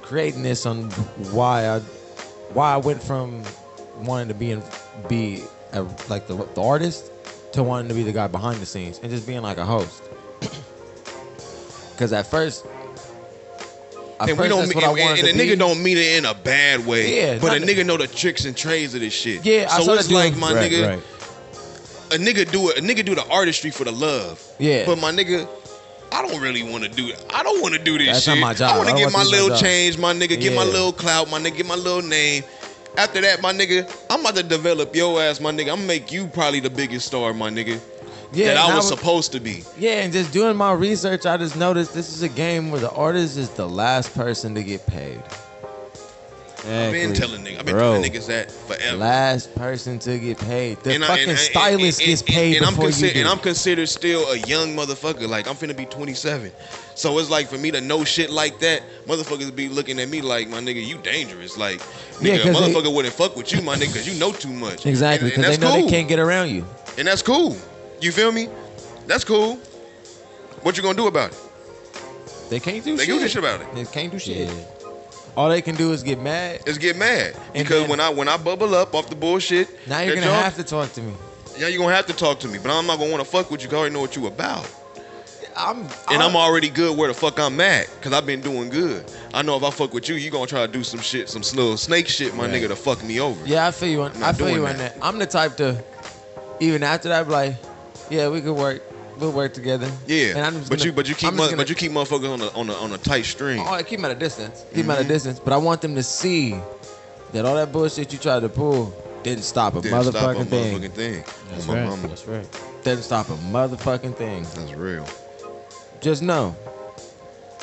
creating this on why I went from wanting to be like the artist to wanting to be the guy behind the scenes and just being like a host. Because at first And we don't that's what I wanted and to a nigga be. don't mean it in a bad way. Yeah, but a not- nigga know the tricks and trades of this shit. Yeah, I so started it's like doing- my right, nigga, right. a nigga do the artistry for the love. Yeah. But my nigga, I don't really want to do it. I don't want to do this That's shit. not my job. I want I to don't get my want this little my job. change, my nigga. Get my Yeah. little clout, my nigga. Get my little name. After that, my nigga, I'm about to develop your ass, my nigga. I'm gonna make you probably the biggest star, my nigga. Yeah, that and I was supposed to be. Yeah, and just doing my research, I just noticed this is a game where the artist is the last person to get paid. I've been telling niggas that forever. Last person to get paid. The And I- fucking and- stylist and- gets paid and I'm before you do. And I'm considered still a young motherfucker. Like, I'm finna be 27. So it's like, for me to know shit like that, motherfuckers be looking at me like, my nigga, you dangerous. Like, Yeah, nigga, a 'cause they- motherfucker wouldn't fuck with you, my nigga, because you know too much. Exactly, And because they that's know cool. they can't get around you. And that's cool. You feel me? That's cool. What you gonna do about it? They can't do They shit. do this shit about it. They can't do shit. All they can do is get mad. Is get mad. And Because then- when I bubble up off the bullshit, Now you're that gonna y'all- have to talk to me. Yeah, you're gonna have to talk to me. But I'm not gonna wanna fuck with you because I already know what you about. I'm already good where the fuck I'm at, cause I've been doing good. I know if I fuck with you, you gonna try to do some shit, some little snake shit, my nigga, to fuck me over. Yeah, I feel you on. I'm not I feel doing you on that. that. I'm the type to, even after that, be like, yeah, we could work. We'll work together. Yeah. And I'm just But gonna- you keep I'm just gonna- keep motherfuckers on a tight string. Oh, I keep them at a distance. Keep them at a distance. But I want them to see that all that bullshit you tried to pull didn't stop a Didn't stop a motherfucking thing. motherfucking thing. That's On my right. mama. That's right. Didn't stop a motherfucking thing. That's real. Just know,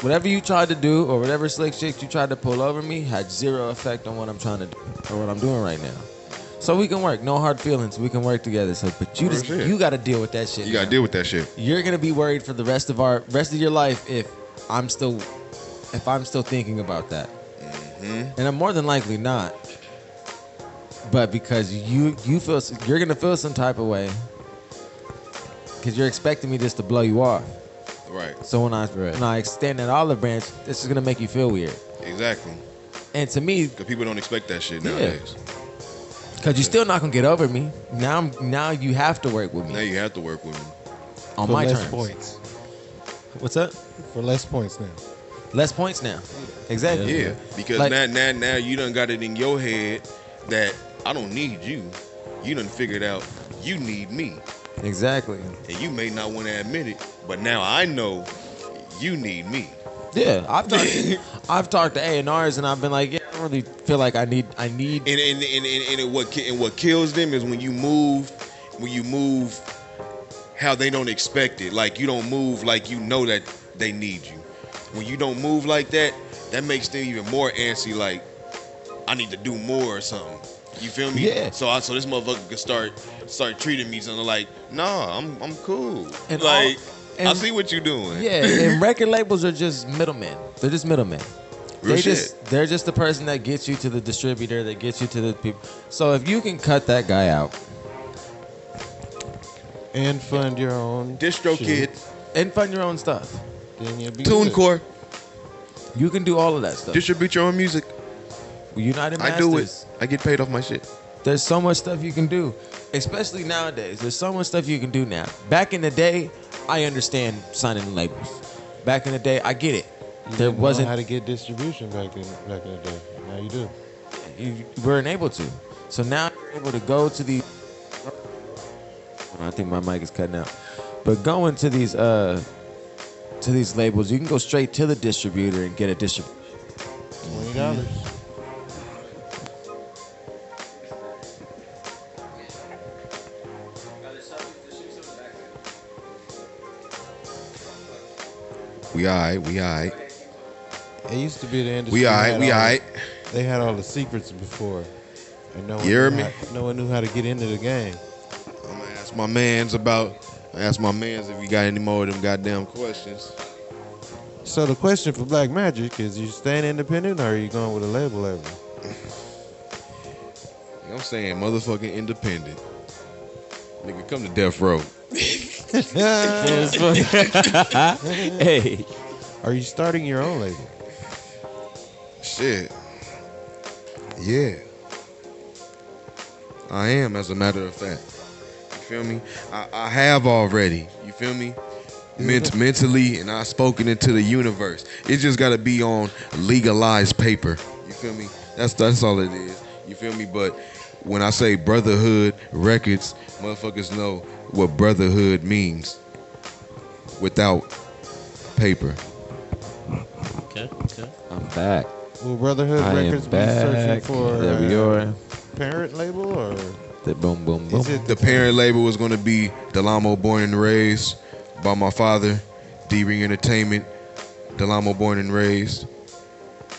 whatever you tried to do or whatever slick shit you tried to pull over me had zero effect on what I'm trying to do or what I'm doing right now. So we can work. No hard feelings. We can work together. So, but Real shit. you got to deal with that shit. You gotta now. deal with that shit. You're gonna be worried for the rest of your life if I'm still thinking about that. And I'm more than likely not. But because you're gonna feel some type of way because you're expecting me just to blow you off. Right. So when I extend that olive branch, this is gonna make you feel weird. Exactly. And to me, Cause people don't expect that shit Yeah. nowadays. Cause you're still not gonna get over me. Now you have to work with Now me you have to work with me. on For my less terms. points. What's up? For less points now. Less points now. Exactly. Yeah, because Like- now you done got it in your head that I don't need you. You done figured out you need me, Exactly. and you may not want to admit it, but now I know you need me. Yeah, I've talked to A&Rs and I've been like, yeah, I don't really feel like I need. And what kills them is when you move how they don't expect it. Like you don't move like you know that they need you. When you don't move like that, that makes them even more antsy. Like I need to do more or something. You feel me? Yeah. So this motherfucker could start treating me something like, nah, I'm cool. And like all- I see what you're doing. Yeah, and record labels are just middlemen. They're just middlemen. Real They shit. they're just the person that gets you to the distributor, that gets you to the people. So if you can cut that guy out And fund your own Distro shit, Kid, and fund your own stuff, then you'll be good. TuneCore, you can do all of that stuff. distribute your own music. United Masters. I do it. I get paid off my shit. There's so much stuff you can do, especially nowadays. There's so much stuff you can do now. Back in the day, I understand signing labels. Back in the day, I get it. You There didn't know wasn't. how to get distribution back in the day. Now you do. You weren't able to. So now you're able to go to these. I think my mic is cutting out. But going to these labels, you can go straight to the distributor and get a distributor. $20. We alright. It used to be the industry. We alright. They had all the secrets before. And no one, You hear knew me? no one knew how to get into the game. I'm gonna ask my mans if you got any more of them goddamn questions. So the question for Blaq Magic is: you staying independent, or are you going with a label? You know what I'm saying? Motherfucking independent. Nigga, come to death row. Hey, Are you starting your own label? Shit. Yeah. I am, as a matter of fact. You feel me? I have already. You feel me? Mentally, and I've spoken into the universe. It just got to be on legalized paper. You feel me? That's all it is. You feel me? But when I say Brotherhood Records, motherfuckers know what brotherhood means without paper. Okay. I'm back. Will Brotherhood I am Records be back. searching for There we are. parent label, or The boom, boom, boom. is it The parent label was going to be Delamo Born and Raised by my father, D-Ring Entertainment, Delamo Born and Raised.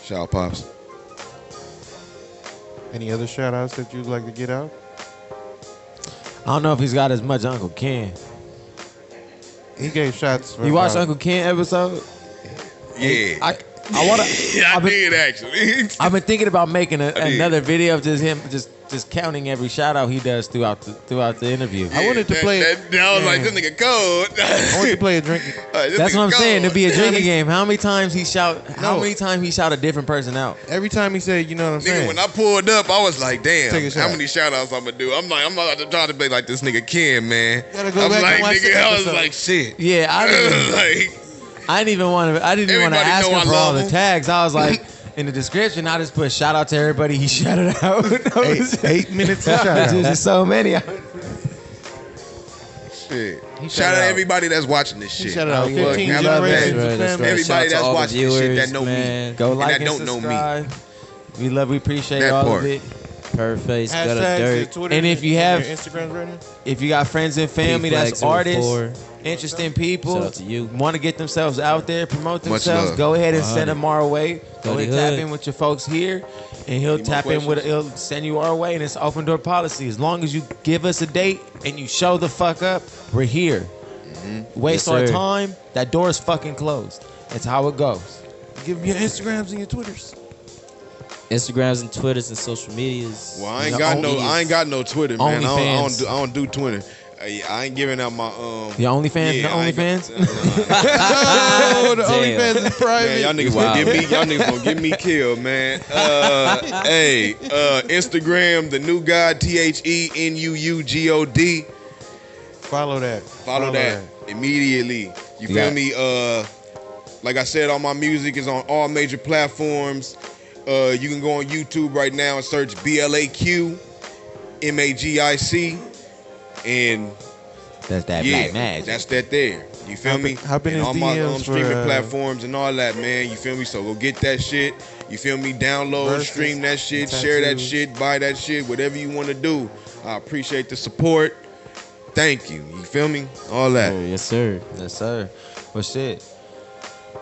Shout out, Pops. any other shout outs that you'd like to get out? I don't know if he's got as much Uncle Ken. He gave shots for You watched about- Uncle Ken episode? Yeah. I wanna. I did actually. I've been thinking about making did. another video of just him just counting every shout out he does throughout the interview. I wanted to play. I was like, this nigga cold. I wanted to play a drinking. That's what I'm saying. To be a drinking game, how many times he shout? How No. many times he shout a different person out? Every time he said, you know what I'm Nigga, saying? when I pulled up, I was like, damn, Take a how shot. many shout outs I'm gonna do? I'm not trying to be like this nigga Ken, man. Gotta go I'm back like, and watch nigga, the I was episode. like, shit. Yeah, I didn't even want to. I didn't even want to Everybody ask know him I for all love the him. tags. I was like, in the description, I just put shout out to everybody he shouted out. Eight minutes of shout There's out. just so many. Shit. He Shout out out. everybody that's watching this shit. Shout out Fuck, 15 I love generations that. of family. Everybody Shout out to that's all the watching this shit that viewers, know man. me. Go And like that and don't know me. subscribe. We appreciate That all part. of it. Perfect. Got a Hashtags, your dirt. Twitter, And if you have- your Instagrams right now. If you got friends and family that's artists, 04. interesting people, Shout out to you. want to get themselves out there, promote Much themselves, love. go ahead and 100. send them our way. Go Bloody ahead, tap hood. in with your folks here, and he'll Any more tap in with. questions? He'll send you our way, and it's open door policy. As long as you give us a date and you show the fuck up, we're here. Waste Yes, our sir. time, that door is fucking closed. That's how it goes. Give them your Instagrams and your Twitters. Instagrams and Twitters and social medias. Well, I ain't got no Twitter, man. I OnlyFans. don't do Twitter. I ain't giving out my Your OnlyFans? Yeah, the I ain't OnlyFans? Oh, the OnlyFans is private. Man, y'all niggas gonna get me killed, man. Instagram, the new God, THENUUGOD. Follow that. Follow that immediately. You feel me? Like I said, all my music is on all major platforms. You can go on YouTube right now and search BLAQ MAGIC, and that's that Blaq Magic. That's that there. You feel me? Hop in and his all my DMs streaming for, platforms and all that, man. You feel me? So go get that shit. You feel me? Download, Versus, stream that shit, tattoos. share that shit, buy that shit, whatever you want to do. I appreciate the support. Thank you. You feel me? All that. Yes, sir. Yes, sir. Well, shit.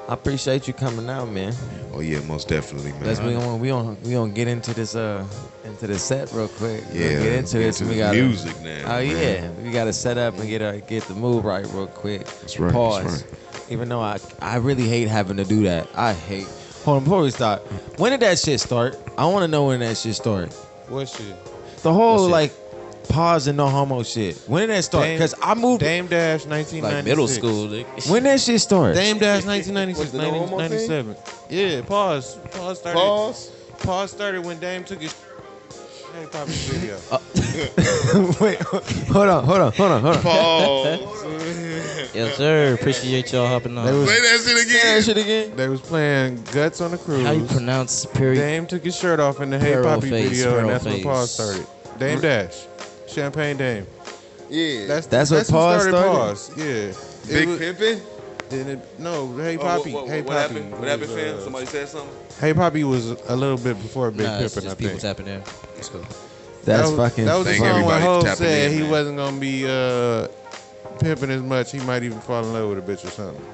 I appreciate you coming out, man. Oh yeah, most definitely, man. We gonna get into this set real quick. Yeah, get into this. into We the got music now. Oh yeah, we gotta set up and get the move right real quick. That's right. Pause. That's Even though I really hate having to do that. Hold on, before we start. When did that shit start? I want to know when that shit started. What shit? The whole shit? like pause and no homo shit. When did that start? Because I moved. Dame Dash 1996. Like middle school, nigga. When that shit started? Dame Dash 1996, Was the no homo 1997. Yeah, pause. Pause started. Pause. Pause started when Dame took his Hey Poppy video. Wait, hold on. Pause. Yes, sir. Appreciate y'all hopping on. They was, Play that shit again. they was playing Guts on the Cruise. How you pronounce period? Dame took his shirt off in the Hey Pearl Poppy face, video, and pearl that's when face. Pause started. Dame Dash. Champagne Dame. Yeah. That's what Pause started? Pause. Yeah. It Big was- Pimpin'? No, Hey Oh, Poppy. what Hey Poppy. happened? What happened, was, fam? Somebody said something? Hey Poppy was a little bit before Big Nah, it's Pimpin', I just people think. tapping there. Let's go. That's that was, fucking. That was the Thank song when everybody Hov tapping said in, he man. wasn't gonna be pimping as much. He might even fall in love with a bitch or something.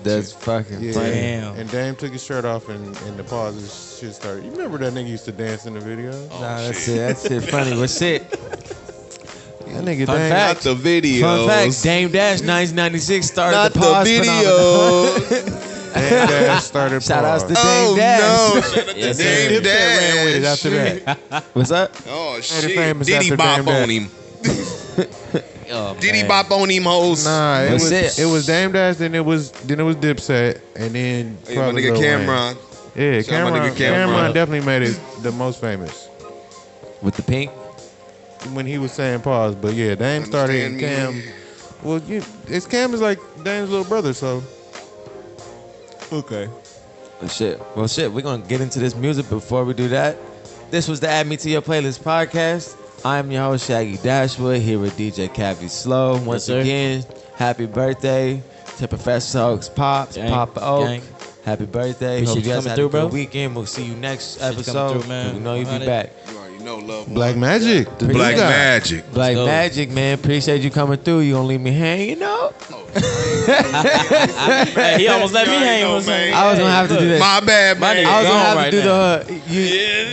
That's fucking Yeah. funny. Damn. And Dame took his shirt off and the pauses shit started. You remember that nigga used to dance in the video? Nah, that's it. That shit funny. But shit. That nigga Fun Dame. fact. The videos. Fun fact. Dame Dash 1996 started Not the the pause phenomenon. videos. Dame Dash started Shout outs to pause. Dame Dash. no. Yes, Dame sir. Dash. Ran with it after that. What's up? Oh Famous shit. Diddy after bop Dame on him. Oh, Diddy man. bop on him, hoes. Nah, it But was shit. it was Dame Dash, then it was Dipset, and then Hey, my probably nigga Lil Wayne. Cameron. Yeah, Shout out my nigga Cameron Cameron. definitely made it the most famous With the pink? when he was saying pause. But yeah, Dame started and Understand me? Cam. Well, Cam is like Dame's little brother, so Okay. Well, shit. We're going to get into this music. Before we do that, this was the Add Me to Your Playlist podcast. I'm your host, Shaggy Dashwood, here with DJ Cavi Slow. Once sir. again, happy birthday to Professor Oak's Pops, Gang, Papa Oak. gang. Happy birthday. Appreciate Hope you you guys coming had through, a good bro. weekend. We'll see you next Appreciate you coming episode. through, man. We know you'll be 100. back. You already know, love. Black Magic. The Black new guy. Magic. Black go. Magic, man. Appreciate you coming through. You gonna leave me hanging out? Hey, he almost let me You already hang know, with something. man. I was gonna have to do that. My bad, My man. nigga I was gonna gone have to right do now. the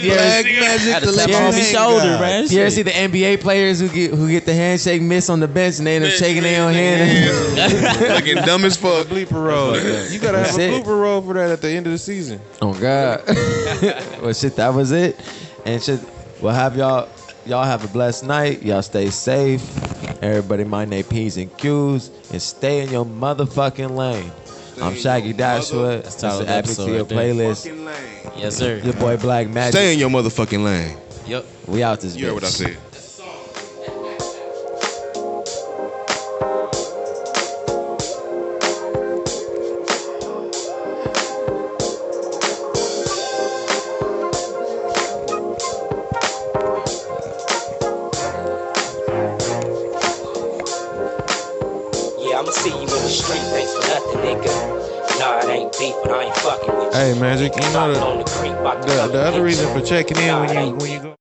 Black Magic. Had to the tap left on his hand shoulder, guy. man. You ever see the NBA players who get the handshake miss on the bench and they end up shaking their own hand? Looking dumb as fuck. Blooper roll. You gotta have That's a it. blooper roll for that at the end of the season. Oh God. Well, shit, that was it. And shit, we'll have y'all have a blessed night. Y'all stay safe. Everybody mind their P's and Q's and stay in your motherfucking lane. I'm Shaggy Dashwood. That's This is titled Add Me episode to Your right there. Playlist. Fucking lane. Yes, sir. Your boy Blaq Magic. Stay in your motherfucking lane. Yep. We out this You heard what I bitch. said. Yeah, I'ma see you in the street, thanks for nothing, nigga. Nah, it ain't beef, but I ain't fucking with you. Hey, Magic, you know On the creek, about to the come other get reason you. for checking in Nah, when it you ain't when you go.